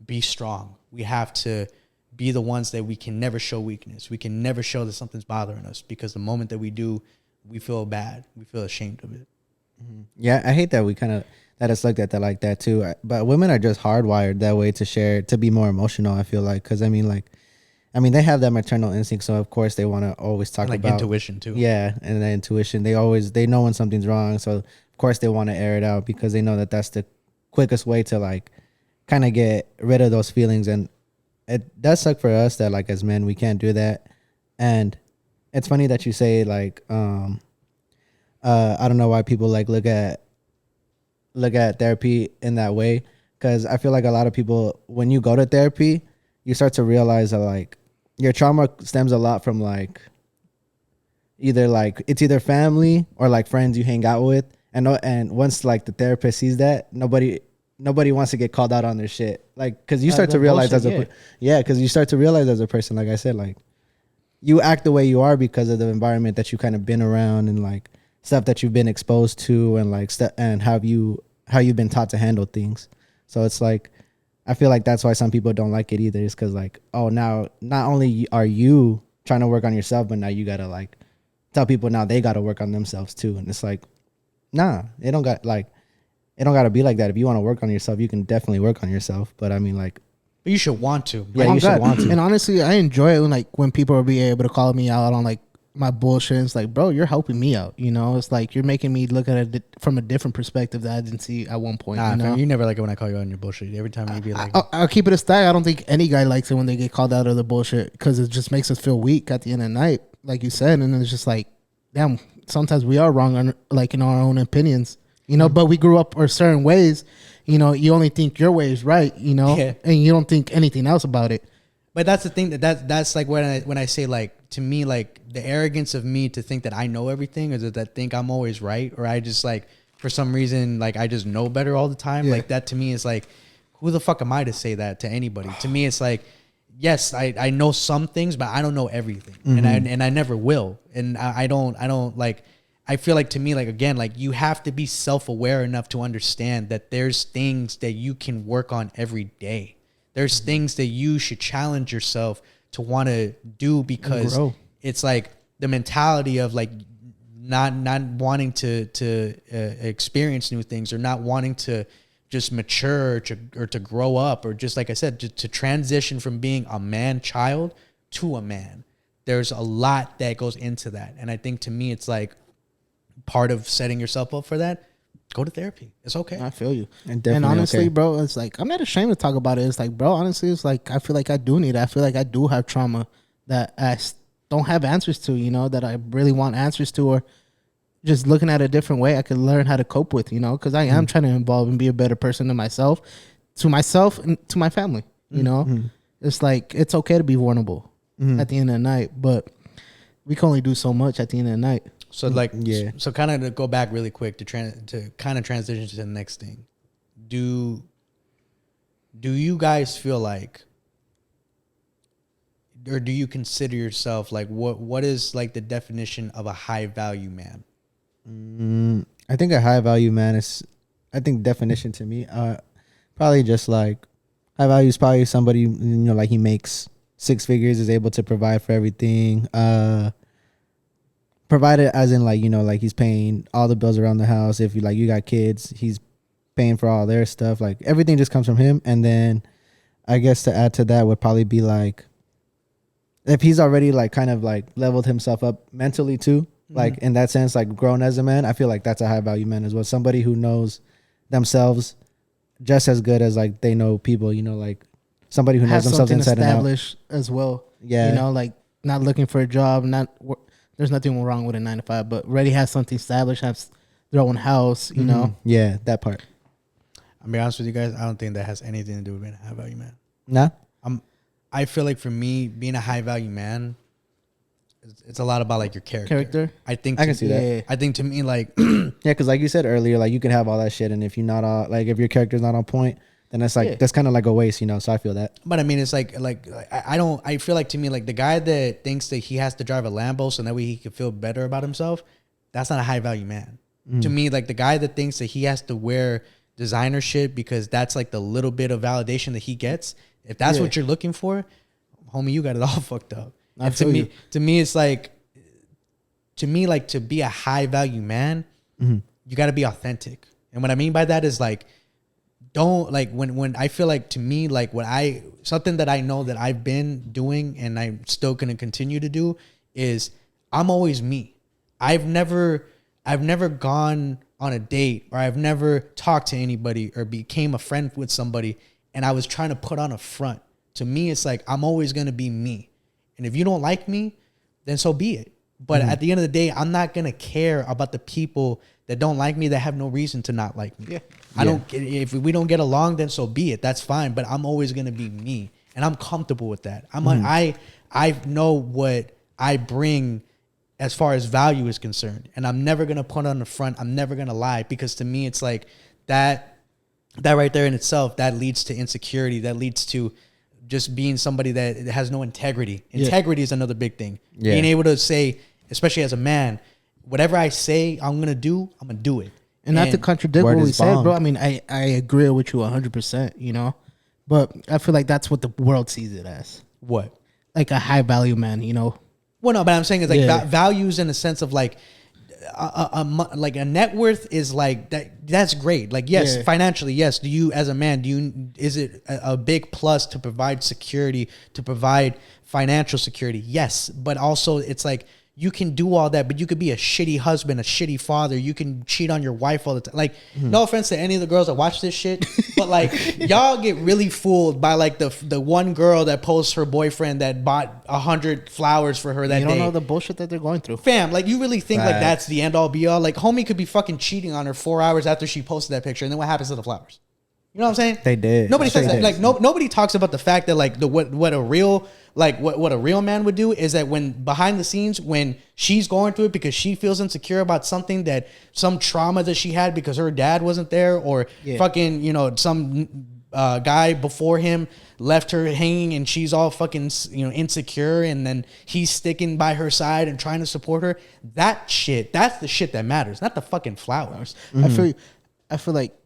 be strong. We have to be the ones that we can never show weakness. We can never show that something's bothering us, because the moment that we do, we feel bad. We feel ashamed of it. Yeah, I hate that that it's looked at that like that too. But women are just hardwired that way to share, to be more emotional, I feel like. Because I mean, they have that maternal instinct, so of course they want to always talk about intuition too. Yeah, and that intuition. They know when something's wrong, so of course they want to air it out because they know that that's the quickest way to like kind of get rid of those feelings. And it does suck for us that, like, as men we can't do that. And it's funny that you say, like, I don't know why people like look at therapy in that way, because I feel like a lot of people, when you go to therapy, you start to realize that, like, your trauma stems a lot from, like, it's either family or like friends you hang out with, and once like the therapist sees that, nobody wants to get called out on their shit, like, because you start to realize because you start to realize as a person, like I said, like, you act the way you are because of the environment that you kind of been around, and like stuff that you've been exposed to, and like and how you've been taught to handle things. So it's like, I feel like that's why some people don't like it either. Is because like, oh, now not only are you trying to work on yourself, but now you gotta like tell people now they gotta work on themselves too. And it's like, nah, it don't gotta be like that. If you want to work on yourself, you can definitely work on yourself. But I mean, like, But you should want to. yeah, Oh, you should God. want to. And honestly, I enjoy it when people are being able to call me out on like my bullshit. It's like, bro, you're helping me out. You know, it's like you're making me look at it from a different perspective that I didn't see at one point. Nah, you know? fam, you never like it when I call you out on your bullshit. Every time you be like, I'll keep it a stack. I don't think any guy likes it when they get called out of the bullshit because it just makes us feel weak at the end of the night, like you said. And then it's just like, damn, sometimes we are wrong on like in our own opinions, you know. But we grew up or certain ways, you know. You only think your way is right, you know, and you don't think anything else about it. But that's the thing that's like when I say like, to me, like the arrogance of me to think that I know everything, or that I think I'm always right, or I just like for some reason like I just know better all the time. Yeah. Like that to me is like, who the fuck am I to say that to anybody? To me, it's like, yes, I know some things, but I don't know everything, and I never will, and I don't like. I feel like to me, like again, like you have to be self-aware enough to understand that there's things that you can work on every day. There's things that you should challenge yourself to want to do, because it's like the mentality of like not wanting to experience new things, or not wanting to just mature or to grow up, or just like I said, to transition from being a man child to a man. There's a lot that goes into that. And I think to me, it's like part of setting yourself up for that. Go to therapy. It's okay. I feel you. And honestly, okay. bro, it's like, I'm not ashamed to talk about it. It's like, bro, honestly, it's like, I feel like I do need it. I feel like I do have trauma that I don't have answers to, you know, that I really want answers to, or just looking at a different way I could learn how to cope with, you know, because I am trying to evolve and be a better person to myself and to my family, you know. It's like, it's okay to be vulnerable at the end of the night, but we can only do so much at the end of the night. So like, so kind of to go back really quick to kind of transition to the next thing. Do you guys feel like, or do you consider yourself like, what is like the definition of a high value man? I think a high value man is, I think definition to me, probably just like high value is probably somebody, you know, like he makes 6 figures, is able to provide for everything, provided as in like, you know, like he's paying all the bills around the house. If you got kids, he's paying for all their stuff. Like everything just comes from him. And then I guess to add to that would probably be like, if he's already like kind of like leveled himself up mentally too, like in that sense, like grown as a man, I feel like that's a high value man as well. Somebody who knows themselves just as good as like they know people, you know, like somebody who knows themselves inside and out. Established as well. Yeah. You know, like not looking for a job, there's nothing wrong with a 9 to 5, but already has something established, has their own house, you know? Yeah, that part. I'll be honest with you guys, I don't think that has anything to do with being a high value man. Nah? I feel like for me, being a high value man, it's a lot about like your character. I think I can see that. I think to me, like, yeah, because like you said earlier, like you can have all that shit, and if you're not all, like if your character's not on point, then it's like that's kind of like a waste, you know. So I feel that. But I mean, it's like I feel like to me, like the guy that thinks that he has to drive a Lambo so that way he can feel better about himself, that's not a high value man. To me, like the guy that thinks that he has to wear designer shit because that's like the little bit of validation that he gets. If that's what you're looking for, homie, you got it all fucked up. And to me, it's like, to me, like to be a high value man, you got to be authentic. And what I mean by that is like, don't like when I feel like, to me, like something that I know that I've been doing and I'm still going to continue to do is I'm always me. I've never gone on a date, or I've never talked to anybody or became a friend with somebody and I was trying to put on a front. To me, it's like, I'm always going to be me. And if you don't like me, then so be it. But at the end of the day, I'm not going to care about the people that don't like me, that have no reason to not like me. If we don't get along, then so be it. That's fine. But I'm always going to be me. And I'm comfortable with that. I know what I bring as far as value is concerned. And I'm never going to put on the front. I'm never going to lie, because to me, it's like that right there in itself, that leads to insecurity. That leads to just being somebody that has no integrity. Integrity is another big thing. Being able to say, especially as a man, whatever I say I'm gonna do, I'm gonna do it. And not to contradict what we said, bond. bro. I mean, I agree with you 100%, you know? But I feel like that's what the world sees it as. What? Like a high value man, you know? Well, no, but I'm saying is like Yeah. values in the sense of like like a net worth is like that. That's great. Like yes, Yeah. financially, yes. Do you as a man, is it a big plus to provide security, to provide financial security? Yes, but also it's like you can do all that, but you could be a shitty husband, a shitty father. You can cheat on your wife all the time. Like, no offense to any of the girls that watch this shit, but like, y'all get really fooled by like the one girl that posts her boyfriend that bought 100 flowers for her that You don't day. know the bullshit that they're going through. Fam, like you really think like Facts. that's the end all be all? Like, homie could be fucking cheating on her 4 hours after she posted that picture, and then what happens to the flowers? You know what I'm saying? They did. Nobody says They that. did. Like nobody talks about the fact that like what a real what a real man would do is that when behind the scenes when she's going through it because she feels insecure about something that some trauma that she had because her dad wasn't there or fucking some guy before him left her hanging and she's all fucking insecure and then he's sticking by her side and trying to support her. That's the shit that matters, not the fucking flowers. I feel like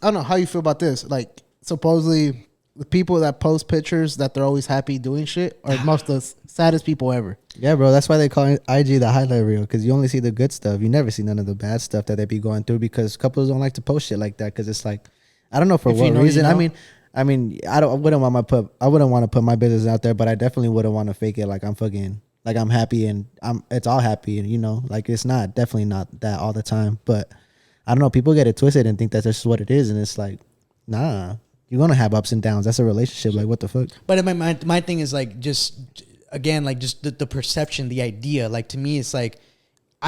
I don't know how you feel about this. Like supposedly the people that post pictures that they're always happy doing shit are most of the saddest people ever. Yeah, bro. That's why they call IG the highlight reel, because you only see the good stuff. You never see none of the bad stuff that they be going through, because couples don't like to post shit like that, because it's like, I don't know for what reason. I mean, I wouldn't want to put my business out there, but I definitely wouldn't want to fake it like I'm happy and it's all happy, and like it's definitely not that all the time. But I don't know, people get it twisted and think that's just what it is, and it's like, nah, you're gonna have ups and downs. That's a relationship. Like, what the fuck? But my thing is like just again like just the perception, the idea. Like to me, it's like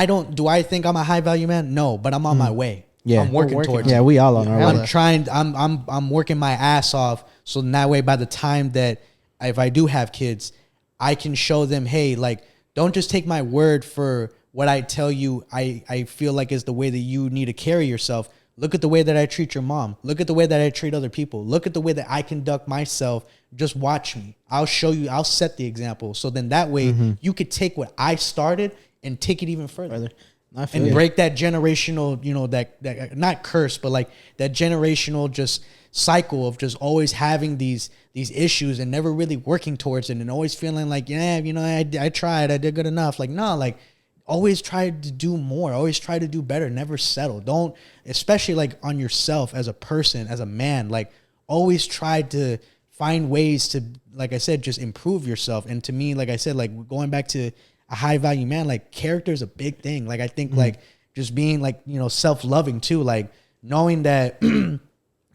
do I think I'm a high value man? No, but I'm on my way. Yeah, I'm working towards Yeah, it. we all on our way. I'm trying. I'm working my ass off. So that way, by the time that if I do have kids, I can show them, hey, like, don't just take my word for what I tell you. I feel like is the way that you need to carry yourself. Look at the way that I treat your mom. Look at the way that I treat other people. Look at the way that I conduct myself. Just watch me. I'll show you. I'll set the example. So then that way you could take what I started and take it even further. And break that generational, that not curse, but like that generational just cycle of just always having these issues and never really working towards it and always feeling like, I tried, I did good enough. Like, no, like always try to do more, always try to do better, never settle. Don't, especially like on yourself as a person, as a man, like always try to find ways to, like I said, just improve yourself. And to me, like I said, like going back to a high value man, like character is a big thing. Like I think like just being like, self-loving too, like knowing that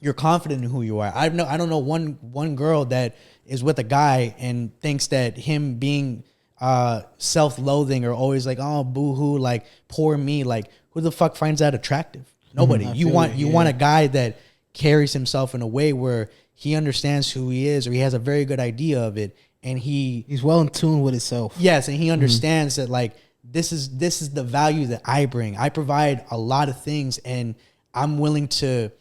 you're confident in who you are. I don't know one girl that is with a guy and thinks that him being self-loathing or always like, oh, boo-hoo, like poor me, like who the fuck finds that attractive? Nobody. You want a guy that carries himself in a way where he understands who he is or he has a very good idea of it. And he's well in tune with himself. Yes, and he understands that like this is the value that I bring. I provide a lot of things, and I'm willing to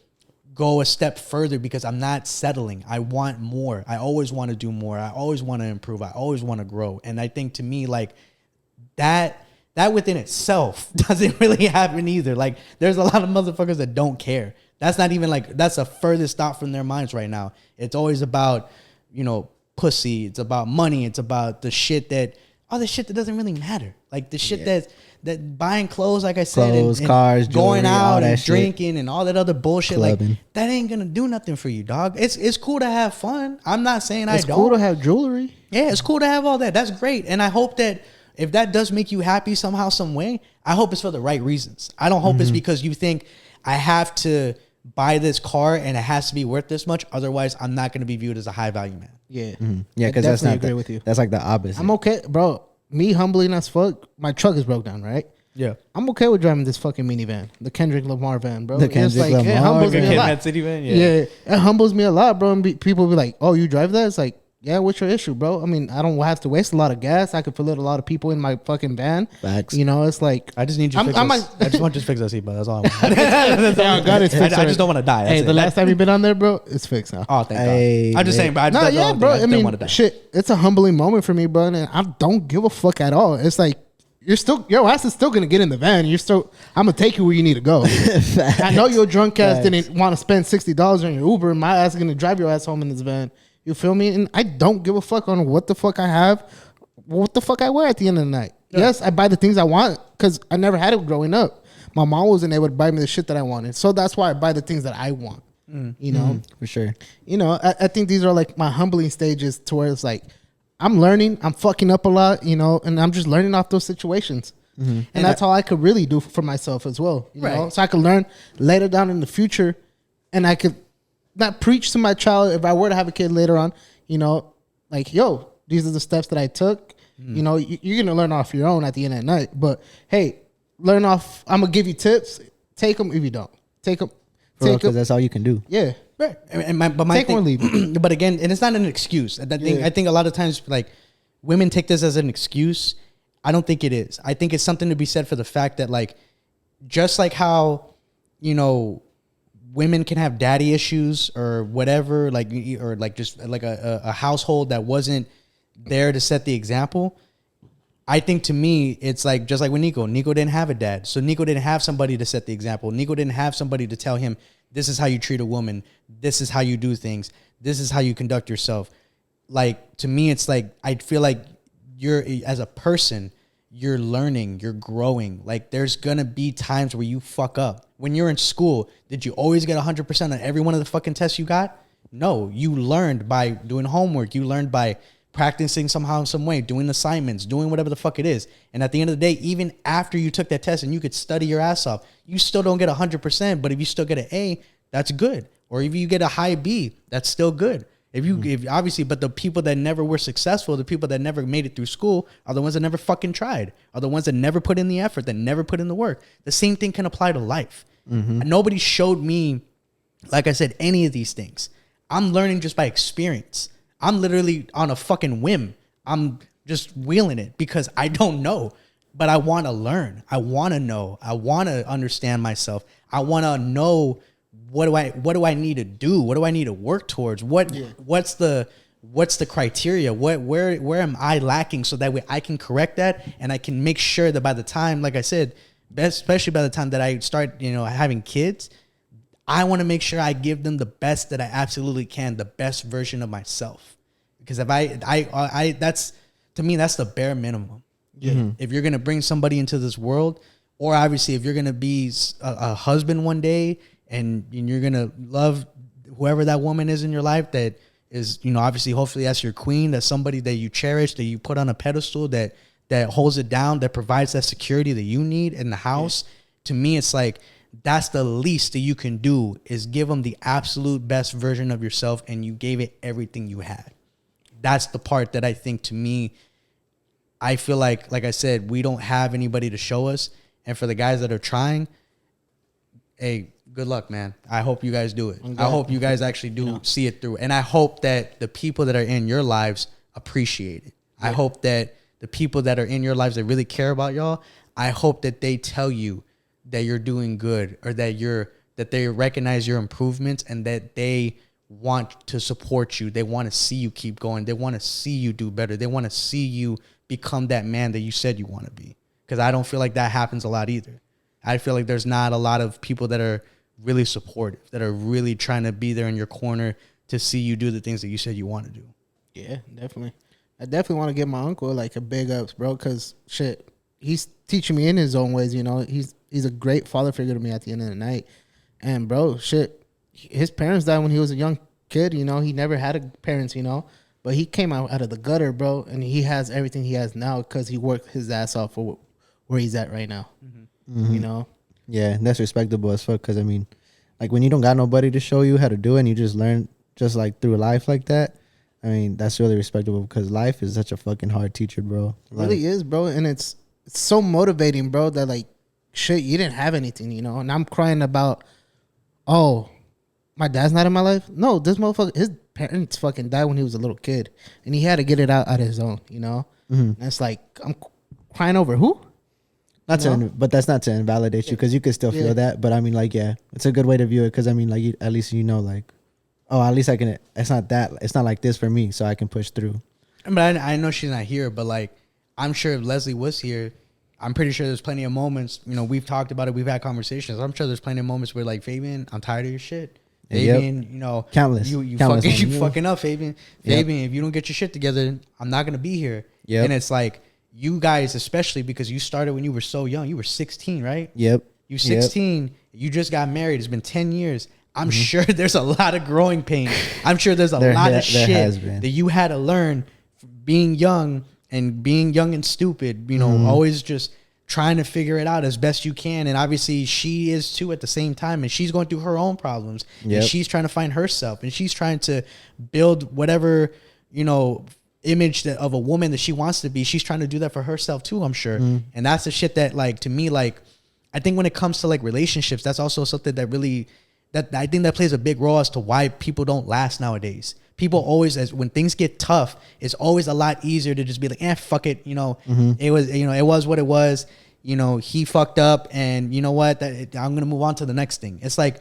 go a step further because I'm not settling. I want more. I always want to do more. I always want to improve. I always want to grow. And I think to me, like that within itself doesn't really happen either. Like there's a lot of motherfuckers that don't care. That's not even like that's a furthest thought from their minds right now. It's always about pussy, it's about money, it's about the shit that doesn't really matter. Like the shit that buying clothes, like I said, and cars, going jewelry, out all that and shit. drinking and all that other bullshit. Clubbing. Like that ain't gonna do nothing for you, dog. It's cool to have fun. I'm not saying It's I don't. cool to have jewelry. Yeah, it's cool to have all that. That's great. And I hope that if that does make you happy somehow, some way, I hope it's for the right reasons. I don't hope it's because you think I have to buy this car and it has to be worth this much. Otherwise, I'm not going to be viewed as a high value man. Yeah. Yeah, because that's definitely not agree with you. That's like the opposite. I'm okay, bro. Me humbling as fuck. My truck is broke down, right? Yeah. I'm okay with driving this fucking minivan, the Kendrick Lamar van, bro. The It's Kendrick like, it Lamar humbles me van. a lot. Mad City van? Yeah, it humbles me a lot, bro. And people be like, "Oh, you drive that?" It's like, yeah, what's your issue, bro? I mean, I don't have to waste a lot of gas. I could put a lot of people in my fucking van. Facts. It's like I just need you to fix this. I just want you to fix that seatbelt. That's all I want. I got it fixed I just don't want to die. That's Hey, it. the last time you been on there, bro, it's fixed now. Oh, thank Hey, God. I'm just saying, but I just don't bro. think I I don't want to mean, die. shit, it's a humbling moment for me, bro, and I don't give a fuck at all. It's like your ass is still gonna get in the van. I'm gonna take you where you need to go. I know your drunk ass didn't want to spend $60 on your Uber. My ass is gonna drive your ass home in this van. You feel me? And I don't give a fuck on what the fuck I have, what the fuck I wear at the end of the night. Yeah. Yes, I buy the things I want because I never had it growing up. My mom wasn't able to buy me the shit that I wanted, so that's why I buy the things that I want. You know, for sure. You know, I think these are like my humbling stages to where it's like I'm learning, I'm fucking up a lot, you know, and I'm just learning off those situations. And that's all I could really do for myself as well, you know, so I could learn later down in the future, and I could not preach to my child if I were to have a kid later on, you know, like, yo, these are the steps that I took. You know, you're gonna learn off your own at the end of the night, but hey, learn off. I'm gonna give you tips. Take them if you don't. Take them. Because that's all you can do. Yeah. Right. But my take one, leave. But again, and it's not an excuse. I think a lot of times, like, women take this as an excuse. I don't think it is. I think it's something to be said for the fact that, like, just like how, you know, women can have daddy issues or whatever, like, or like just like a household that wasn't there to set the example. I think, to me, it's like just like with Nico. Nico didn't have a dad. So Nico didn't have somebody to set the example. Nico didn't have somebody to tell him, this is how you treat a woman. This is how you do things. This is how you conduct yourself. Like, to me, it's like, I feel like you're, as a person, you're learning, you're growing. Like, there's going to be times where you fuck up. When you're in school, did you always get 100% on every one of the fucking tests you got? No, you learned by doing homework. You learned by practicing somehow, some way, doing assignments, doing whatever the fuck it is. And at the end of the day, even after you took that test and you could study your ass off, you still don't get 100%. But if you still get an A, that's good. Or if you get a high B, that's still good. If obviously, but the people that never were successful, the people that never made it through school, are the ones that never fucking tried, are the ones that never put in the effort, that never put in the work. The same thing can apply to life. Nobody showed me, like I said, any of these things. I'm learning just by experience. I'm literally on a fucking whim. I'm just wheeling it because I don't know, but I want to learn. I want to know. I want to understand myself. I want to know what do I need to do? What do I need to work towards? What's the criteria? Where am I lacking so that way I can correct that and I can make sure that by the time, like I said, especially by the time that I start, you know, having kids, I want to make sure I give them the best that I absolutely can, the best version of myself. Because if I that's, to me, that's the bare minimum. Yeah. If you're going to bring somebody into this world, or obviously if you're going to be a husband one day and you're going to love whoever that woman is in your life that is, you know, obviously, hopefully that's your queen, that's somebody that you cherish, that you put on a pedestal, that holds it down, that provides that security that you need in the house. Yeah. To me, it's like, that's the least that you can do, is give them the absolute best version of yourself, and you gave it everything you had. That's the part that I think, to me, I feel like I said, we don't have anybody to show us. And for the guys that are trying, hey, good luck, man. I hope you guys do it. I hope you guys actually do see it through. And I hope that the people that are in your lives appreciate it. Yeah. I hope that the people that are in your lives that really care about y'all, I hope that they tell you that you're doing good, or that they recognize your improvements, and that they want to support you. They want to see you keep going. They want to see you do better. They want to see you become that man that you said you want to be. Because I don't feel like that happens a lot either. I feel like there's not a lot of people that are really supportive, that are really trying to be there in your corner to see you do the things that you said you want to do. Yeah, definitely. I definitely want to give my uncle like a big ups, bro, because shit, he's teaching me in his own ways, you know. He's a great father figure to me at the end of the night. And, bro, shit, his parents died when he was a young kid, you know. He never had parents, you know. But he came out of the gutter, bro, and he has everything he has now because he worked his ass off for where he's at right now, you know. Yeah, that's respectable as fuck, because, I mean, like, when you don't got nobody to show you how to do it and you just learn just, like, through life like that, I mean, that's really respectable, because life is such a fucking hard teacher, bro. It really is, bro, and it's so motivating, bro, that, like, shit, you didn't have anything, you know, and I'm crying about, oh, my dad's not in my life? No, this motherfucker, his parents fucking died when he was a little kid, and he had to get it out of his own, you know? And it's like, I'm crying over who? But that's not to invalidate you, because you could still feel that. But I mean, like, yeah, it's a good way to view it, because I mean, like, at least you know, like, oh, at least I can. It's not like this for me, so I can push through. But I know she's not here, but like, I'm sure if Leslie was here, I'm pretty sure there's plenty of moments, you know, we've talked about it, we've had conversations. I'm sure there's plenty of moments where like, Fabian, I'm tired of your shit. Fabian, you know, countless. You Countless fucking, ones. you fucking up, Fabian. Fabian, if you don't get your shit together, I'm not gonna be here. Yep. And it's like, you guys, especially because you started when you were so young. You were 16, right? Yep. You 16. You just got married. It's been 10 years. I'm sure there's a lot of growing pain. I'm sure there's a lot of shit that you had to learn being young and stupid. You know, always just trying to figure it out as best you can. And obviously she is too at the same time. And she's going through her own problems. Yep. And she's trying to find herself. And she's trying to build whatever, you know, image of a woman that she wants to be. She's trying to do that for herself too, I'm sure. And that's the shit that, like, to me, like, I think when it comes to like relationships, that's also something that really, that I think that plays a big role as to why people don't last nowadays. People always, as when things get tough, it's always a lot easier to just be like, fuck it, you know, it was what it was. You know, he fucked up, and you know what, I'm gonna move on to the next thing. It's like,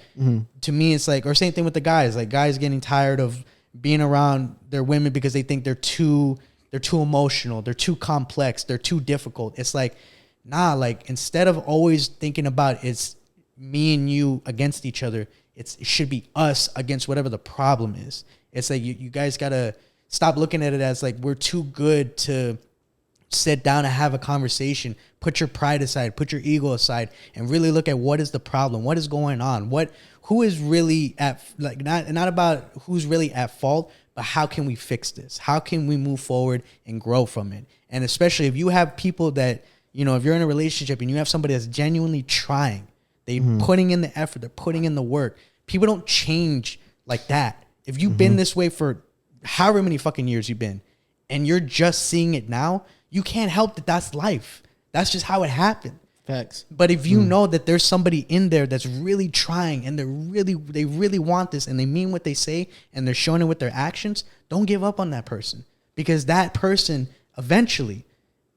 to me, it's like, or same thing with the guys, like guys getting tired of being around their women because they think they're too emotional, they're too complex, they're too difficult. It's like, nah, like, instead of always thinking about it's me and you against each other, it should be us against whatever the problem is. It's like, you guys gotta stop looking at it as like we're too good to sit down and have a conversation. Put your pride aside, put your ego aside, and really look at what is the problem, what is going on, who is really at, like, not about who's really at fault, but how can we fix this? How can we move forward and grow from it? And especially if you have people that, you know, if you're in a relationship and you have somebody that's genuinely trying, they putting in the effort, they're putting in the work. People don't change like that. If you've been this way for however many fucking years you've been, and you're just seeing it now, you can't help that. That's life. That's just how it happened. Facts. But if you know that there's somebody in there that's really trying, and they really want this, and they mean what they say, and they're showing it with their actions, don't give up on that person. Because that person, eventually,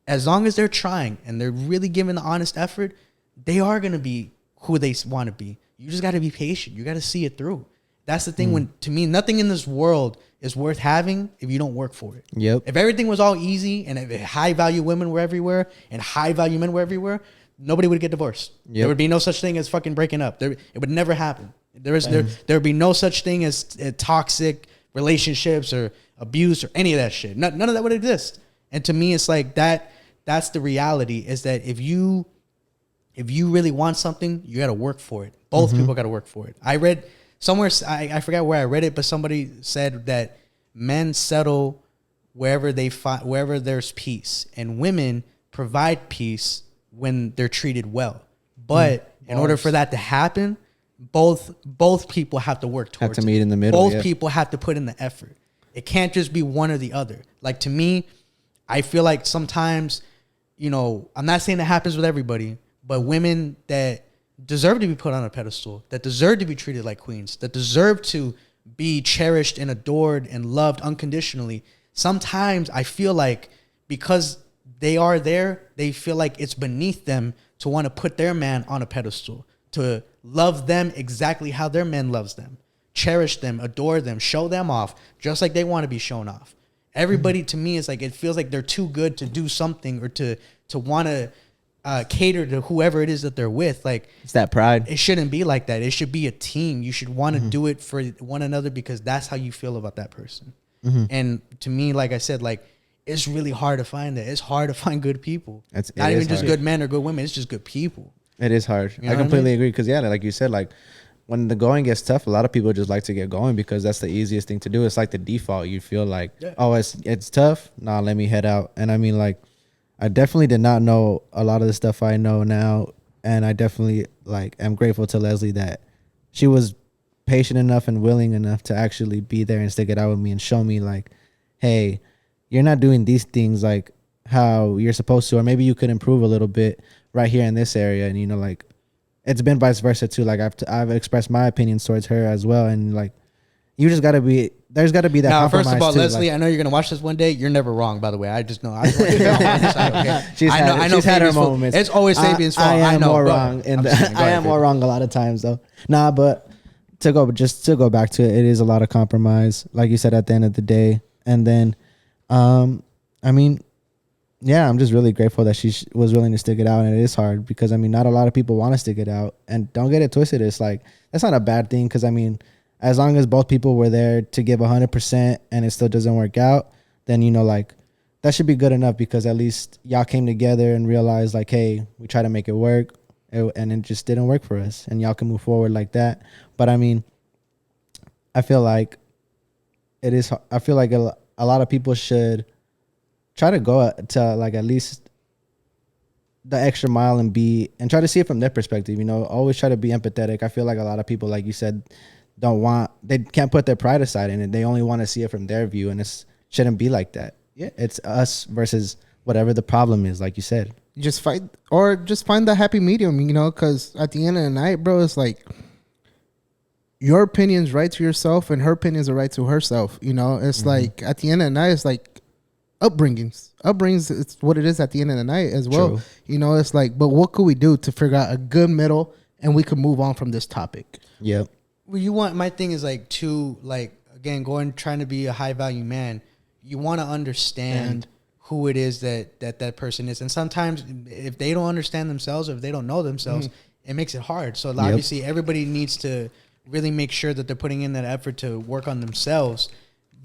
as long as they're trying and they're really giving the honest effort, they are going to be who they want to be. You just got to be patient. You got to see it through. That's the thing. When, to me, nothing in this world is worth having if you don't work for it. Yep. If everything was all easy, and if high value women were everywhere and high value men were everywhere, nobody would get divorced. Yep. There would be no such thing as fucking breaking up. It would never happen. There would be no such thing as toxic relationships or abuse or any of that shit. None of that would exist. And to me, it's like that's the reality, is that if you really want something, you got to work for it. Both people got to work for it. I read somewhere, I forgot where I read it, but somebody said that men settle wherever there's peace, and women provide peace when they're treated well. But in order for that to happen, both people have to work towards it. Have to meet in the middle. Both people have to put in the effort. It can't just be one or the other. Like, to me, I feel like sometimes, you know, I'm not saying that happens with everybody, but women that deserve to be put on a pedestal, that deserve to be treated like queens, that deserve to be cherished and adored and loved unconditionally, sometimes I feel like because they are there, they feel like it's beneath them to want to put their man on a pedestal, to love them exactly how their man loves them, cherish them, adore them, show them off just like they want to be shown off. Everybody, to me, is like, it feels like they're too good to do something, or to want to cater to whoever it is that they're with. Like, It's that pride. it shouldn't be like that. It should be a team. You should want to do it for one another because that's how you feel about that person. And to me, like I said, like, it's really hard to find that. It's hard to find good people. It Not is even just hard. good men or good women. It's just good people. It is hard. You know I what I completely mean? agree. Because, yeah, like you said, like, when the going gets tough, a lot of people just like to get going because that's the easiest thing to do. It's like the default. You feel like, oh, it's tough. Nah, let me head out. And I mean, like, I definitely did not know a lot of the stuff I know now. And I definitely, like, am grateful to Leslie that she was patient enough and willing enough to actually be there and stick it out with me and show me, like, hey, you're not doing these things like how you're supposed to, or maybe you could improve a little bit right here in this area. And, you know, like, it's been vice versa too. Like, I've expressed my opinions towards her as well. And, like, you just got to be, there's got to be that Now, compromise first of all, too. Leslie, Like, I know you're gonna watch this one day. You're never wrong, by the way. I just know. I just want you to know on this side, okay? She's had her Fabian's fault. moments. It's always Fabian's fault. I am know, more but wrong, and I'm just kidding. Go I ahead, am more Fabian. wrong a lot of times though. Nah, but to go back to it, it is a lot of compromise, like you said, at the end of the day. And then, I mean, yeah, I'm just really grateful that she was willing to stick it out, and it is hard because I mean, not a lot of people want to stick it out, and don't get it twisted. It's like that's not a bad thing because I mean, as long as both people were there to give 100% and it still doesn't work out, then you know, like that should be good enough because at least y'all came together and realized like, hey, we try to make it work, and it just didn't work for us, and y'all can move forward like that. But I mean, I feel like it is. I feel like a lot of people should try to go to like at least the extra mile and try to see it from their perspective. You know, always try to be empathetic. I feel like a lot of people, like you said, they can't put their pride aside in it. They only want to see it from their view, and it shouldn't be like that. Yeah, it's us versus whatever the problem is, like you said. Just fight or just find the happy medium, you know, because at the end of the night, bro, it's like your opinion's right to yourself and her opinions are right to herself. You know, it's like at the end of the night, it's like upbringings. It's what it is at the end of the night as well. True. You know, it's like, but what could we do to figure out a good middle and we could move on from this topic? Yep. Well, you want, my thing is like to like, again, trying to be a high value man, you want to understand who it is that person is. And sometimes if they don't understand themselves or if they don't know themselves, it makes it hard. So obviously everybody needs to really make sure that they're putting in that effort to work on themselves.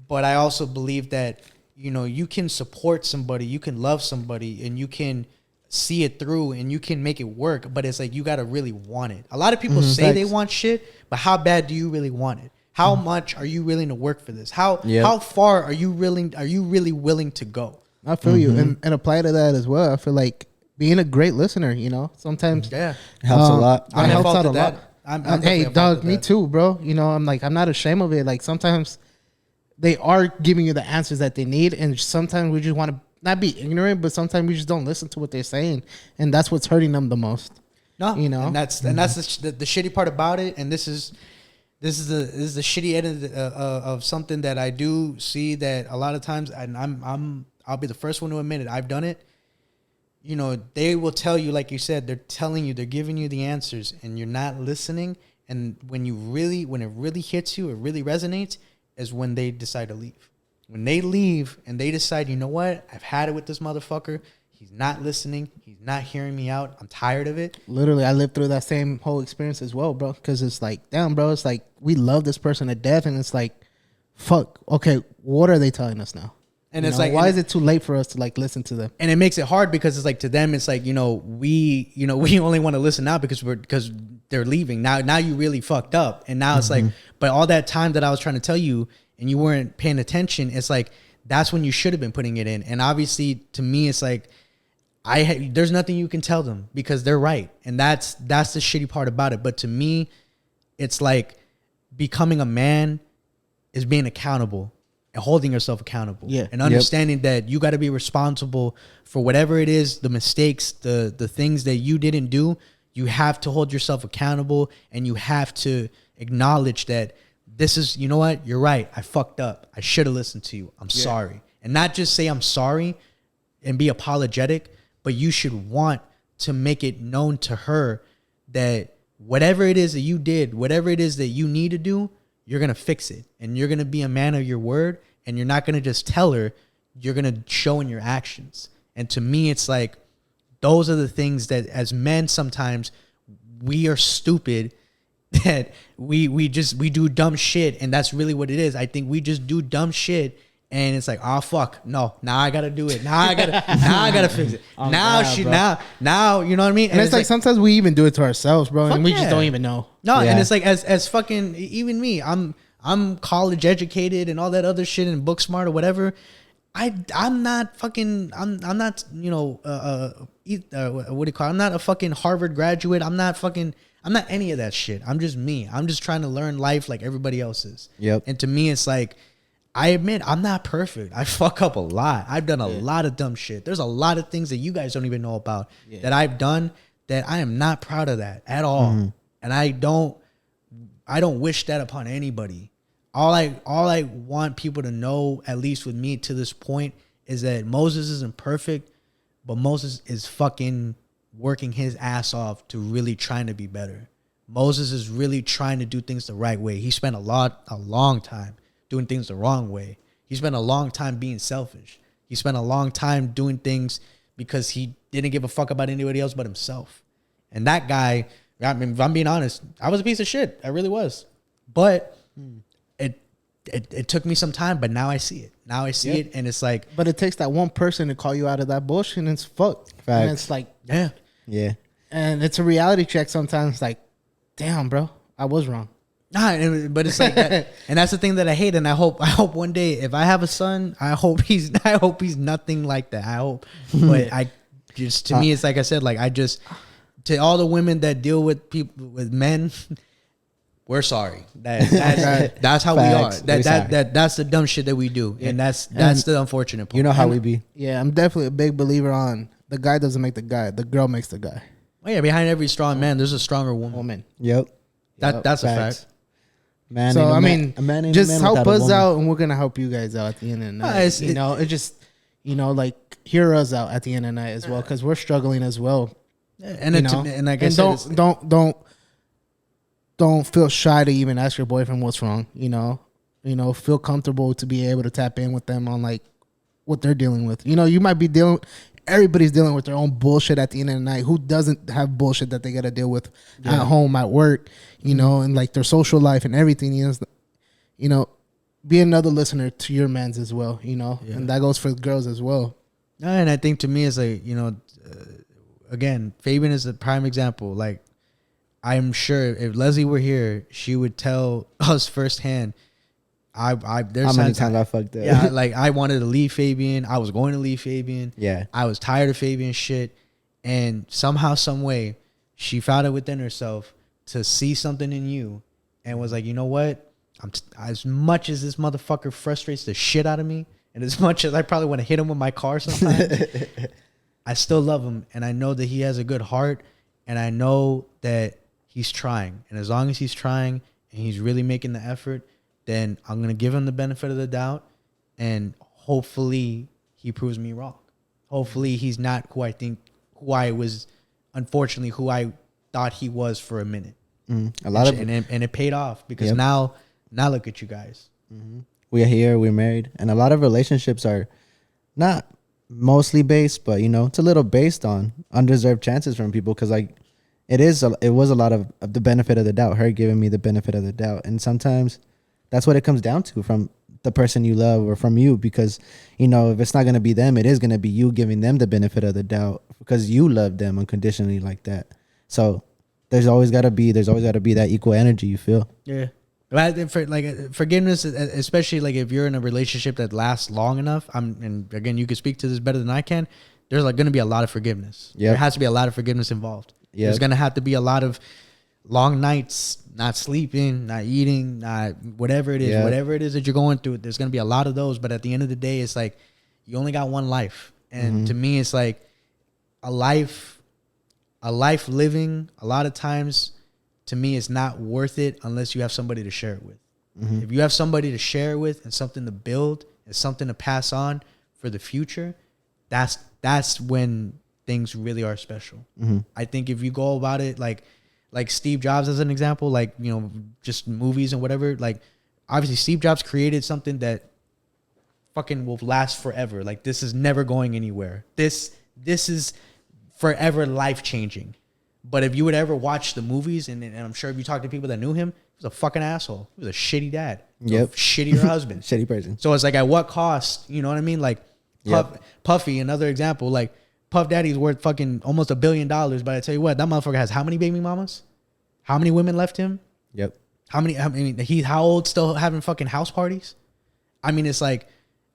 But I also believe that, you know, you can support somebody, you can love somebody, and you can see it through and you can make it work. But it's like, you got to really want it. A lot of people say they want shit, but how bad do you really want it? How much are you willing to work for this? How far are you really willing to go? I feel you. And apply to that as well. I feel like being a great listener, you know, sometimes helps a lot. It helps out a lot. Hey, definitely dog, me too, bro. You know, I'm not ashamed of it. Like sometimes they are giving you the answers that they need, and sometimes we just want to not be ignorant, but sometimes we just don't listen to what they're saying, and that's what's hurting them the most. No, you know, and that's the shitty part about it. And this is the shitty end of something that I do see that a lot of times, and I'll be the first one to admit it. I've done it. You know, they will tell you, like you said, they're telling you, they're giving you the answers, and you're not listening. And when it really hits you, it really resonates, is when they decide to leave. When they leave and they decide, you know what, I've had it with this motherfucker. He's not listening. He's not hearing me out. I'm tired of it. Literally, I lived through that same whole experience as well, bro. Because it's like, damn, bro, it's like we love this person to death, and it's like, fuck, okay, what are they telling us now? And it's like, why is it too late for us to like listen to them? And it makes it hard because it's like, to them, it's like, we only want to listen now because they're leaving. Now you really fucked up. And now it's like, but all that time that I was trying to tell you and you weren't paying attention, it's like, that's when you should have been putting it in. And obviously to me, it's like, there's nothing you can tell them because they're right. And that's the shitty part about it. But to me, it's like becoming a man is being accountable. Holding yourself accountable, and understanding that you got to be responsible for whatever it is, the mistakes, the things that you didn't do. You have to hold yourself accountable, and you have to acknowledge that this is, you know what, you're right, I fucked up, I should have listened to you, I'm sorry. And not just say I'm sorry and be apologetic, but you should want to make it known to her that whatever it is that you did, whatever it is that you need to do, you're going to fix it, and you're going to be a man of your word, and you're not going to just tell her, you're going to show in your actions. And to me, it's like, those are the things that as men, sometimes we are stupid, that we do dumb shit. And that's really what it is. I think we just do dumb shit. And it's like, oh fuck, no, now I gotta do it. Now I gotta fix it. You know what I mean? And it's like sometimes we even do it to ourselves, bro, and we just don't even know. No, and it's like as fucking, even me, I'm college educated and all that other shit and book smart or whatever. I'm not fucking, I'm not, what do you call it? I'm not a fucking Harvard graduate. I'm not any of that shit. I'm just me. I'm just trying to learn life like everybody else is. Yep. And to me, it's like, I admit I'm not perfect. I fuck up a lot. I've done a lot of dumb shit. There's a lot of things that you guys don't even know about that I've done that I am not proud of that at all. And I don't wish that upon anybody. All I want people to know, at least with me to this point, is that Moses isn't perfect, but Moses is fucking working his ass off to really trying to be better. Moses is really trying to do things the right way. He spent a long time doing things the wrong way. He spent a long time being selfish. He spent a long time doing things because he didn't give a fuck about anybody else but himself. And that guy, I mean, if I'm being honest, I was a piece of shit. I really was. But it took me some time, but now I see it. Now I see it, and it's like. But it takes that one person to call you out of that bullshit, and it's fucked. Facts. And it's like, yeah. And it's a reality check sometimes. Like, damn, bro, I was wrong. Nah, but it's like that, and that's the thing that I hate. And I hope one day if I have a son, I hope he's nothing like that. I hope, but to me, it's like I said, like to all the women that deal with people with men. We're sorry. That's how Facts. we are. That's the dumb shit that we do, and that's the unfortunate part. You know how we be. Yeah, I'm definitely a big believer on the guy doesn't make the guy, the girl makes the guy. Oh, yeah, behind every strong man, there's a stronger woman. Yep. That's a fact. Man, so a mean, a man just a man help without a us woman. out, and we're gonna help you guys out at the end of the night. It just like hear us out at the end of the night as well, because we're struggling as well. And like I said, don't feel shy to even ask your boyfriend what's wrong. Feel comfortable to be able to tap in with them on like what they're dealing with. You might be everybody's dealing with their own bullshit at the end of the night. Who doesn't have bullshit that they got to deal with at home, at work, and like their social life and everything. Be another listener to your mans as well, and that goes for girls as well. And I think to me it's like, again, Fabian is a prime example. Like, I'm sure if Leslie were here, she would tell us firsthand. There's how many times I fucked up. Yeah, like I wanted to leave Fabian. I was going to leave Fabian. Yeah. I was tired of Fabian shit. And somehow, some way, she found it within herself to see something in you and was like, you know what? As much as this motherfucker frustrates the shit out of me, and as much as I probably want to hit him with my car sometimes, I still love him. And I know that he has a good heart. And I know that he's trying. And as long as he's trying and he's really making the effort, then I'm going to give him the benefit of the doubt. And hopefully he proves me wrong. Hopefully he's not who I thought he was for a minute. And it paid off because now look at you guys. We're here, we're married. And a lot of relationships are not mostly based, but it's a little based on undeserved chances from people. Cause like, it was a lot of the benefit of the doubt, her giving me the benefit of the doubt. And sometimes that's what it comes down to from the person you love or from you, because, if it's not going to be them, it is going to be you giving them the benefit of the doubt because you love them unconditionally like that. So there's always got to be that equal energy, you feel? Yeah. But for like forgiveness, especially like if you're in a relationship that lasts long enough, and again, you can speak to this better than I can. There's like going to be a lot of forgiveness. Yep. There has to be a lot of forgiveness involved. Yep. There's going to have to be a lot of long nights, not sleeping, not eating, not whatever it is, whatever it is that you're going through. There's going to be a lot of those. But at the end of the day, it's like you only got one life. And to me, it's like a life living a lot of times to me is not worth it unless you have somebody to share it with. If you have somebody to share it with and something to build and something to pass on for the future, that's when things really are special. I think if you go about it like Steve Jobs as an example, like, just movies and whatever, like obviously Steve Jobs created something that fucking will last forever. Like this is never going anywhere. This is forever life changing. But if you would ever watch the movies, and I'm sure if you talk to people that knew him, he was a fucking asshole. He was a shitty dad. A shittier husband. Shitty person. So it's like, at what cost? You know what I mean? Like Puffy, another example, like Puff Daddy's worth fucking almost $1 billion. But I tell you what, that motherfucker has how many baby mamas? How many women left him? Yep. How old still having fucking house parties? I mean, it's like,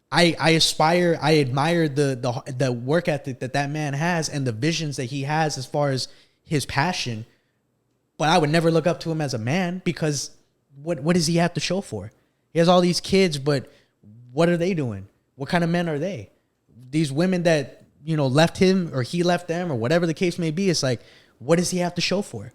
I admire the work ethic that man has and the visions that he has as far as his passion, but I would never look up to him as a man because what does he have to show for? He has all these kids, but what are they doing? What kind of men are they? These women that, left him or he left them or whatever the case may be, it's like, what does he have to show for?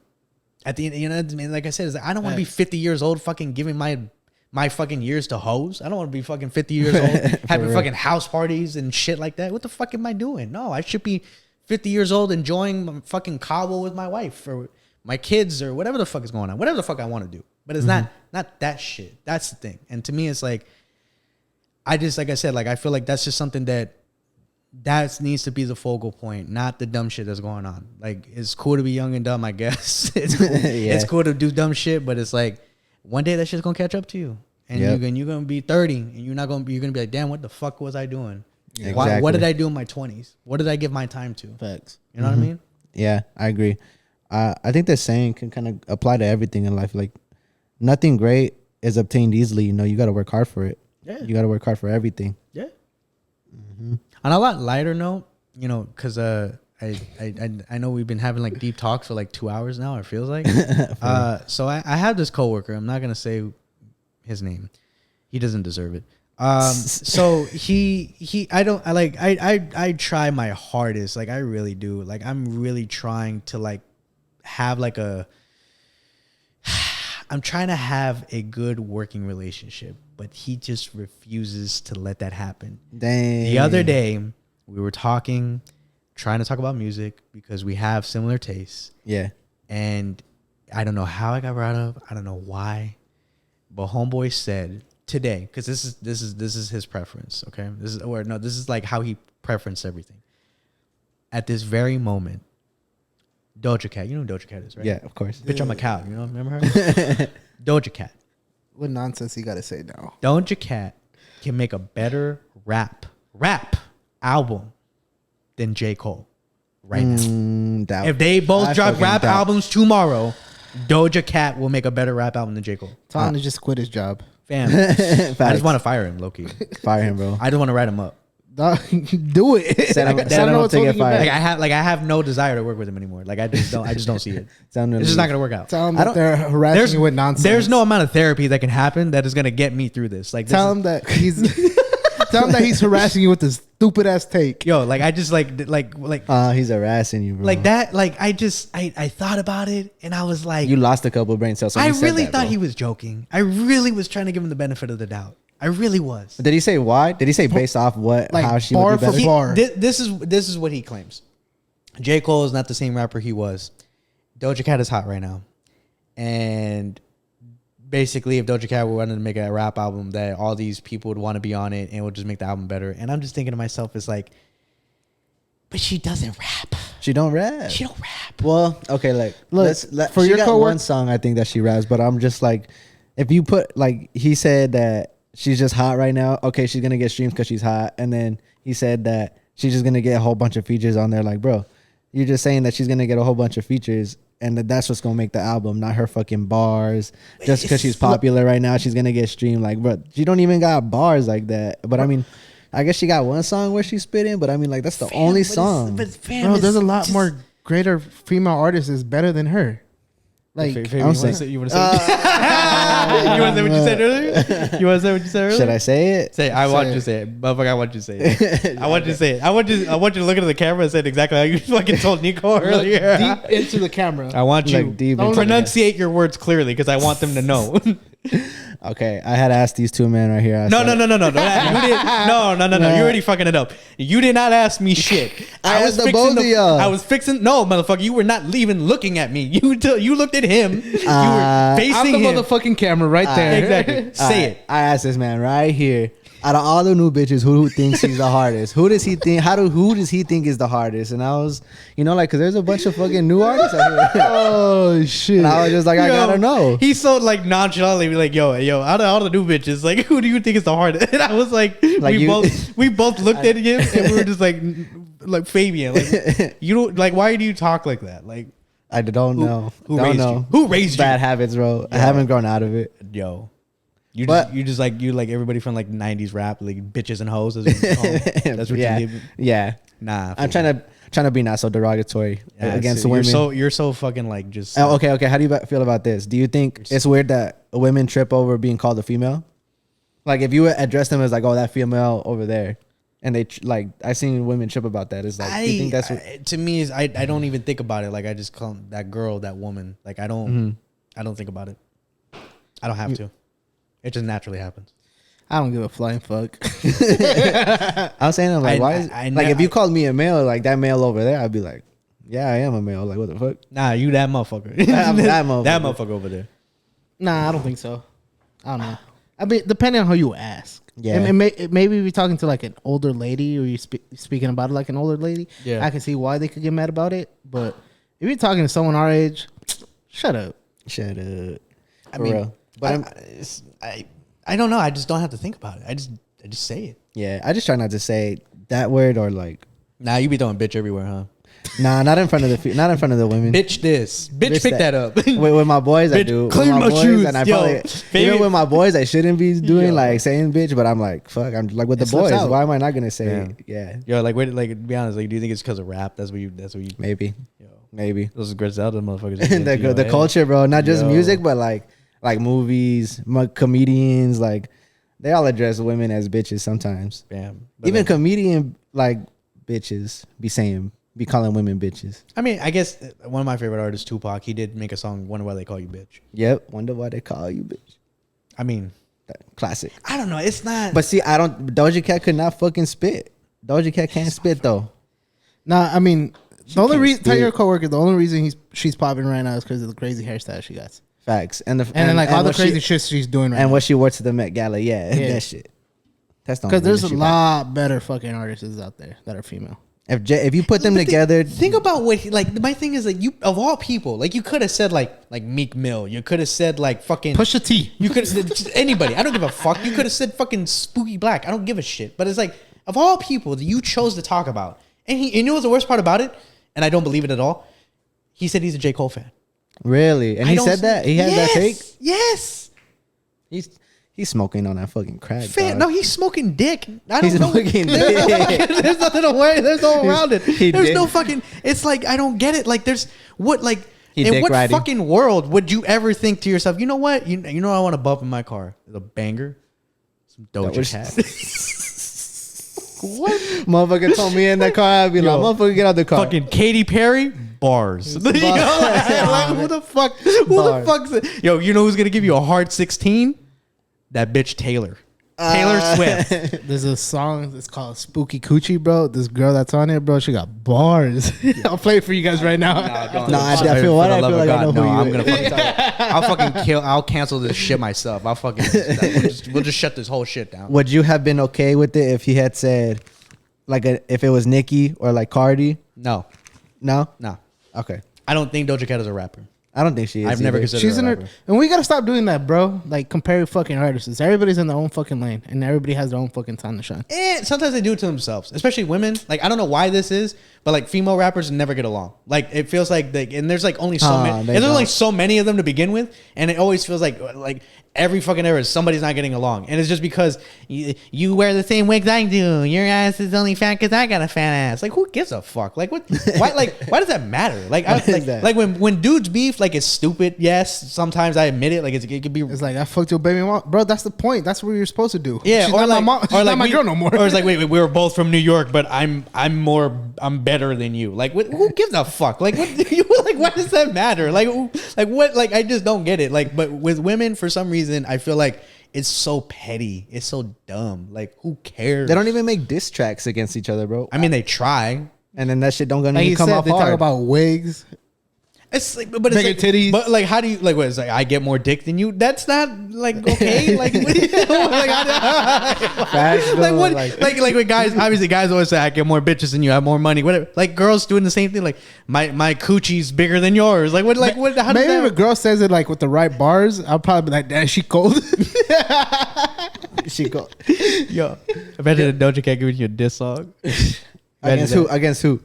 At the end, like I said, it's like, I don't want to be 50 years old fucking giving my fucking years to hoes. I don't want to be fucking 50 years old having fucking house parties and shit like that. What the fuck am I doing? No, I should be 50 years old enjoying my fucking Cabo with my wife or my kids or whatever the fuck is going on. Whatever the fuck I want to do. But it's not that shit. That's the thing. And to me, it's like, like I said, like I feel like that's just something that that needs to be the focal point, not the dumb shit that's going on. Like, it's cool to be young and dumb, I guess. It's cool. It's cool to do dumb shit, but it's like one day that shit's gonna catch up to you, and you're gonna be 30, and you're gonna be like, damn, what the fuck was I doing? Yeah, exactly. What did I do in my 20s? What did I give my time to? Facts. You know what I mean? Yeah, I agree. I think the saying can kind of apply to everything in life. Like, nothing great is obtained easily. You know, you got to work hard for it. Yeah. You got to work hard for everything. Yeah. On a lot lighter note, you know, because I know we've been having like deep talks for like 2 hours now. It feels like. So I have this coworker. I'm not gonna say his name. He doesn't deserve it. So I try my hardest. Like, I really do. Like, I'm really trying to like have like I'm trying to have a good working relationship, but he just refuses to let that happen. Dang. The other day we were trying to talk about music because we have similar tastes. Yeah. And I don't know how I got brought up. I don't know why, but homeboy said today, because this is his preference. Okay. This is like how he preferenced everything. At this very moment, Doja Cat. You know who Doja Cat is, right? Yeah, of course. Bitch, I'm a cow. You know, remember her? Doja Cat. What nonsense you gotta say now? Doja Cat can make a better rap album than J. Cole right now. If they both drop rap albums tomorrow, Doja Cat will make a better rap album than J. Cole. Tell him to just quit his job. Fam. I just want to fire him, low-key. Fire him, bro. I just want to write him up. Do it. I have no desire to work with him anymore. Like, I just don't see it. It's just not gonna work out. Tell him that they're harassing you with nonsense. There's no amount of therapy that can happen that is gonna get me through this. Like, tell him that he's harassing you with this stupid ass take. Yo, like, I just like he's harassing you, bro. Like that. Like, I thought about it and I was like, you lost a couple of brain cells. I really thought he was joking. I really was trying to give him the benefit of the doubt. I really was. Did he say why? Did he say based off what? Like, how she bar would do better? for bar. This is what he claims. J. Cole is not the same rapper he was. Doja Cat is hot right now, and basically, if Doja Cat wanted to make a rap album, that all these people would want to be on it, and it would just make the album better. And I'm just thinking to myself, it's like, but she doesn't rap. She don't rap. She don't rap. Well, okay, like, look, for your got one song, I think that she raps, but I'm just like, if you put, like, he said that she's just hot right now. Okay, she's gonna get streams because she's hot, and then he said that she's just gonna get a whole bunch of features on there. Like, bro, you're just saying that she's gonna get a whole bunch of features, and that's what's gonna make the album, not her fucking bars. Just because she's popular right now, she's gonna get streamed. Like, bro, she don't even got bars like that. But I mean, I guess she got one song where she's spitting, but I mean, like, that's the only song. Bro, there's a lot more greater female artists is better than her. Like, I'm saying, you want to say? You want to say what you said earlier? You want to say what you said earlier? Should I say it? Say it. I want you to say it, motherfucker. I want you to say it. I want you to say it. I want you to look into the camera and say it exactly how you fucking told Nico earlier. Deep into the camera. I want you to pronunciate your words clearly because I want them to know. Okay, I had asked these two men right here. No. You already fucking it up. You did not ask me shit. I was fixing both of y'all. I was fixing. No, motherfucker, you were not even looking at me. You looked at him. You were facing I'm the him. motherfucking camera right there. Exactly. Say it. I asked this man right here. Out of all the new bitches, who thinks he's the hardest? Who does he think? Who does he think is the hardest? And I was, like, cause there's a bunch of fucking new artists out here. Oh shit! And I was just like, I gotta know. He's so like nonchalantly like, yo, out of all the new bitches, like, who do you think is the hardest? And I was like we both looked at him and we were just like Fabian, like, you don't like, why do you talk like that? Like, I don't know. Who raised you? Who raised you? Bad habits, bro. Yo. I haven't grown out of it. Yo. You like everybody from like 90s rap, like bitches and hoes. That's what you did. Yeah. Nah. I'm trying to be not so derogatory against women. You're so fucking like just. Okay. How do you feel about this? Do you think it's weird that women trip over being called a female? Like, if you address them as like, oh, that female over there, and they I seen women trip about that. It's like, do you think that's to me is I don't even think about it. Like, I just call that girl, that woman. Like, I don't think about it. I don't have to. It just naturally happens. I don't give a flying fuck. I'm saying, like, if you called me a male, like that male over there, I'd be like, yeah, I am a male. Like, what the fuck? Nah, you that motherfucker. I'm that motherfucker. That motherfucker over there. Nah, I don't think so. I don't know. I mean, depending on how you ask. Yeah. Maybe if you're talking to like an older lady, or you speaking about it like an older lady, Yeah. I can see why they could get mad about it. But if you're talking to someone our age, shut up. Shut up. I For mean, real. But I don't know. I just don't have to think about it. I just say it. yeah, I just try not to say that word or like. Nah, you be throwing bitch everywhere, huh? Nah, not in front of the women. Bitch this. Bitch pick that up. With my boys, I Bitch, do. clean With my boys, shoes. and I Yo, probably baby. even with my boys, I shouldn't be doing Yo. like saying bitch, but I'm like, fuck. I'm like with the It slips boys. out. Why am I not gonna say Yeah. it? Yeah, Yo, like, wait, like, to be honest, like, do you think it's because of rap? That's what you. maybe, Yo, maybe. those Griselda motherfuckers. the culture, bro. Not just Yo. music, but like movies, comedians. Like they all address women as bitches sometimes. Bam. Even comedian like bitches be calling women bitches. I mean, I guess one of my favorite artists, Tupac, he did make a song, "Wonder Why They Call You Bitch." Yep. Wonder why they call you bitch. I mean, Classic. I don't know. It's not. But see, Doja Cat could not fucking spit. Doja Cat can't spit though. Nah, I mean, the only can't reason, tell spit. your coworker, the only reason she's popping right now is because of the crazy hairstyle she got. Facts. And And then like all the what crazy shit she's doing right and now. what she wore to the Met Gala. Yeah, Yeah. that shit. That's the Because only there's a reason she lot better fucking artists out there that are female. If you put them But together, think about what my thing is, like, you of all people, like, you could have said like Meek Mill, you could have said like fucking Pusha T. you could have said just anybody. I don't give a fuck. You could have said fucking Spooky Black. I don't give a shit. But it's like, of all people that you chose to talk about, and you know what's the worst part about it, and I don't believe it at all. He said he's a J. Cole fan. really, and I he don't said that he had that take. Yes. He's smoking on that fucking crack. Fan, dog. no, he's smoking dick. I don't He's know. smoking There's dick. there's nothing away. There's no around it. He There's did. no fucking. It's like, I don't get it. Like, there's what, like, He in dick what riding. fucking world would you ever think to yourself, you know what? You know what I want to bump in my car? The banger, some Doja Cat. What? Motherfucker told me in that car, I'd be like, Yo, motherfucker, get out the car. Fucking Katy Perry bars. You know, like, who the fuck? Who the fuck's? Yo, you know who's gonna give you a hard 16? That bitch Taylor. Taylor Swift. There's a song that's called Spooky Coochie, bro. This girl that's on it, bro, she got bars. I'll play it for you guys right now. I feel like I know who you I'm is. gonna fucking I'll fucking kill. I'll cancel this shit myself. I'll fucking. We'll just shut this whole shit down. Would you have been okay with it if he had said, if it was Nicki or like Cardi? No, No. no. Okay. I don't think Doja Cat is a rapper. I don't think she is. I've never either. considered She's her in a her, rapper. and we gotta stop doing that, bro. Like compare fucking artists. Everybody's in their own fucking lane, and everybody has their own fucking time to shine. And sometimes they do it to themselves, especially women. Like, I don't know why this is, but like female rappers never get along. Like, it feels like and there's like only so many. And they there's only don't. so many of them to begin with, and it always feels like every fucking era somebody's not getting along, and it's just because you wear the same wigs I do. Your ass is only fat because I got a fat ass. Like, who gives a fuck? Like, what? Why? Why does that matter? Like, like when dudes beef, like, it's stupid. Yes, sometimes I admit it. Like, it could be. It's like I fucked your baby mom, bro. That's the point. That's what you're supposed to do. Yeah, she's or not like, my mom. She's not my girl no more. Or it's like, wait, we were both from New York, but I'm better than you. Like, who gives a fuck? Like, what? Like, why does that matter? Like what? Like, I just don't get it. Like, but with women, for some reason, I feel like it's so petty. It's so dumb. Like, who cares? They don't even make diss tracks against each other, bro. I mean, they try. And then that shit don't gonna like even you come said, off they hard. talk about wigs. It's like, but it's Bigger like, titties. But like, how do you like? What is like? I get more dick than you. That's not like okay. Like, what do you, like, Facts, like bro, what? like- Like with guys, obviously guys always say I get more bitches than you. I have more money. Whatever. Like girls doing the same thing. Like my coochie's bigger than yours. Like what? Like what? How does Maybe if a that? girl says it like with the right bars, I'll probably be like, "Damn, she cold." She go Yo, imagine Doja Cat giving you a diss song. against who? Against who?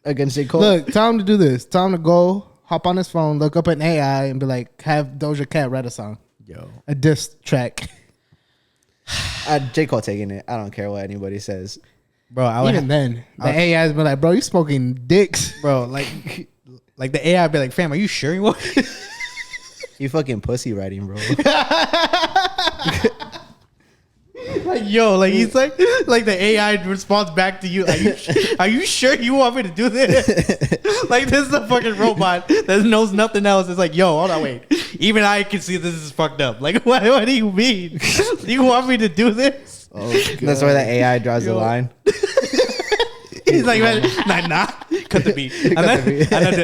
Against J. Cole. Look, tell him to do this. Tell him to go hop on his phone, look up an AI, and be like, "Have Doja Cat write a song, Yo, a diss track." J. Cole taking it. I don't care what anybody says. bro, I would. Even then, the AI's be like, "Bro, you smoking dicks." Bro, like the AI be like, fam, are you sure you want? You fucking pussy writing, bro. Like, yo, like he's like the AI responds back to you. Are you sure you want me to do this? Like, this is a fucking robot that knows nothing else. It's like, yo, hold on, wait. Even I can see this is fucked up. Like, what do you mean? Do you want me to do this? That's where the AI draws the Yo. line. He's like, nah. Cut the beat.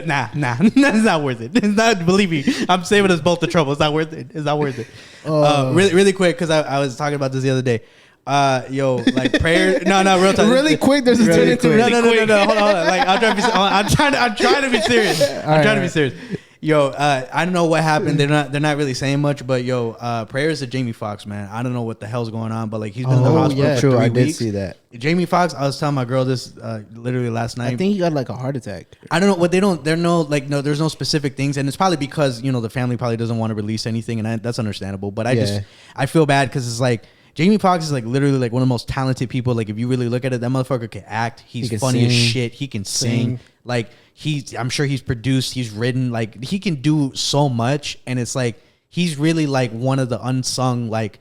Nah. That's not worth it. It's not. Believe me, I'm saving us both the trouble. It's not worth it. It's not worth it. Really quick, because I was talking about this the other day. Like prayer. No, real talk. Really quick. There's a turn into no. Hold on. Like I'm trying to be serious. I'm trying to be serious. I don't know what happened. They're not really saying much, but prayers to Jamie Foxx, man. I don't know what the hell's going on, but like he's been in the hospital for 3 weeks. I did see that. Jamie Foxx, I was telling my girl this literally last night. I think he got like a heart attack. I don't know what there's no specific things, and it's probably because the family probably doesn't want to release anything, and that's understandable. But I feel bad because it's like Jamie Foxx is like literally like one of the most talented people. Like if you really look at it, that motherfucker can act. He's funny as shit. He can sing. Like I'm sure he's produced. He's written. Like he can do so much, and it's like he's really like one of the unsung like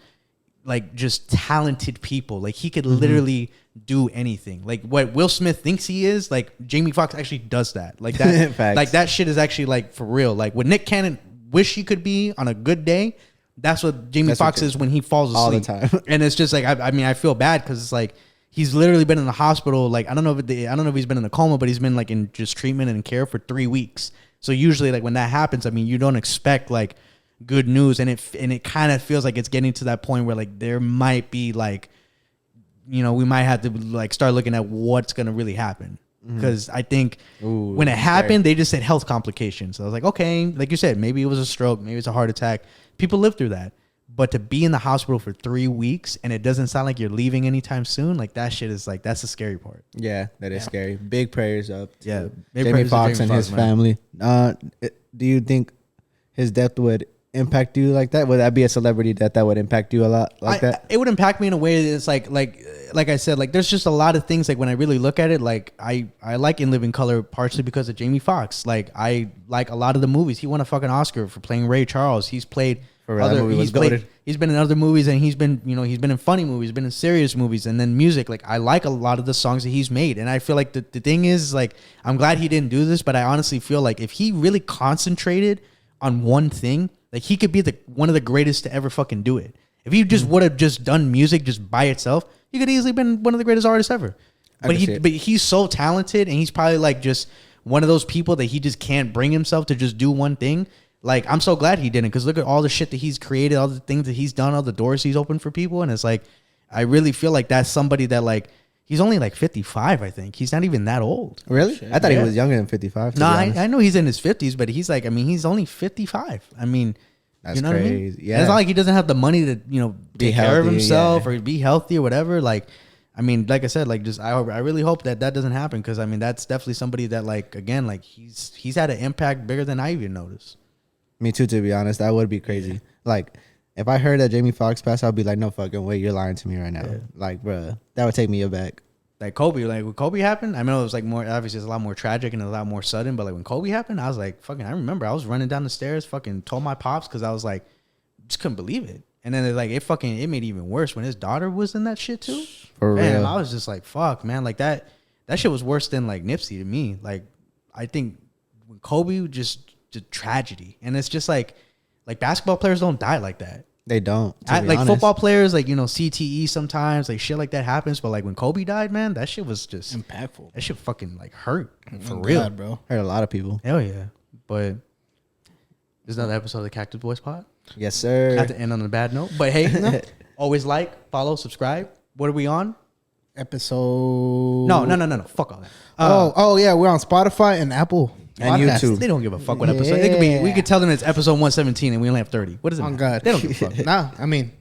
just talented people. Like he could literally do anything. Like what Will Smith thinks he is. Like Jamie Foxx actually does that. Like that. Like that shit is actually like for real. Like what Nick Cannon wish he could be on a good day. That's what Jamie Foxx is when he falls asleep all the time. And it's just like I feel bad because it's like he's literally been in the hospital. Like I don't know if he's been in a coma, but he's been like in just treatment and care for 3 weeks. So usually like when that happens, I mean you don't expect like good news, and it kind of feels like it's getting to that point where like there might be like we might have to like start looking at what's gonna really happen. Because I think when it happened, they just said health complications. So I was like, okay, like you said, maybe it was a stroke, maybe it's a heart attack. People live through that. But to be in the hospital for 3 weeks and it doesn't sound like you're leaving anytime soon, like that shit is like, that's the scary part. Yeah, that is scary. Big prayers up to Jamie Foxx and his family. Do you think his death would impact you like that? Would that be a celebrity death that would impact you a lot like that? It would impact me in a way that's like I said, like there's just a lot of things like when I really look at it, like I like In Living Color partially because of Jamie Foxx. Like I like a lot of the movies. He won a fucking Oscar for playing Ray Charles. He's played he's been in other movies, and he's been in funny movies, been in serious movies, and then music. Like I like a lot of the songs that he's made, and I feel like the thing is like I'm glad he didn't do this, but I honestly feel like if he really concentrated on one thing, like he could be one of the greatest to ever fucking do it. If he just would have just done music just by itself, he could easily been one of the greatest artists ever. But he's so talented, and he's probably like just one of those people that he just can't bring himself to just do one thing. Like I'm so glad he didn't, because look at all the shit that he's created, all the things that he's done, all the doors he's opened for people, and it's like I really feel like that's somebody that like he's only like 55, I think. He's not even that old. Really? I thought he was younger than 55. No, I know he's in his 50s, but he's like, I mean, he's only 55. I mean, that's crazy. What I mean? Yeah. And it's not like he doesn't have the money to, take care of himself or be healthy or whatever. Like, I mean, like I said, like just I really hope that doesn't happen, because I mean that's definitely somebody that like again like he's had an impact bigger than I even noticed. Me too, to be honest. That would be crazy. Like if I heard that Jamie Foxx passed, I'd be like, no fucking way, you're lying to me right now. Yeah. Like, bro, that would take me aback. Like Kobe, like when Kobe happened, I mean it was like more obviously it's a lot more tragic and a lot more sudden, but like when Kobe happened, I was like fucking. I remember I was running down the stairs, fucking told my pops, because I was like just couldn't believe it. And then it made it even worse when his daughter was in that shit too. For real. I was just like, fuck, man, like that shit was worse than like Nipsey to me. Like I think when Kobe just tragedy, and it's just like basketball players don't die like that. They don't. Like football players, like CTE sometimes, like shit like that happens. But like when Kobe died, man, that shit was just impactful. That shit fucking like hurt for real, God, bro. Hurt a lot of people. Hell yeah. But there's another episode of the Cactus Boys Pod. Yes, sir. Have to end on a bad note, but hey, always like, follow, subscribe. What are we on? Episode. No. Fuck all that. Oh yeah, we're on Spotify and Apple. And podcast. YouTube. They don't give a fuck what episode. It could be. We could tell them it's episode 117 and we only have 30. What is it? Oh God, they don't give a fuck. Nah, I mean,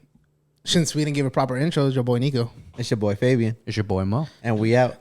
since we didn't give a proper intro, it's your boy Nico. It's your boy Fabian. It's your boy Mo. And we out.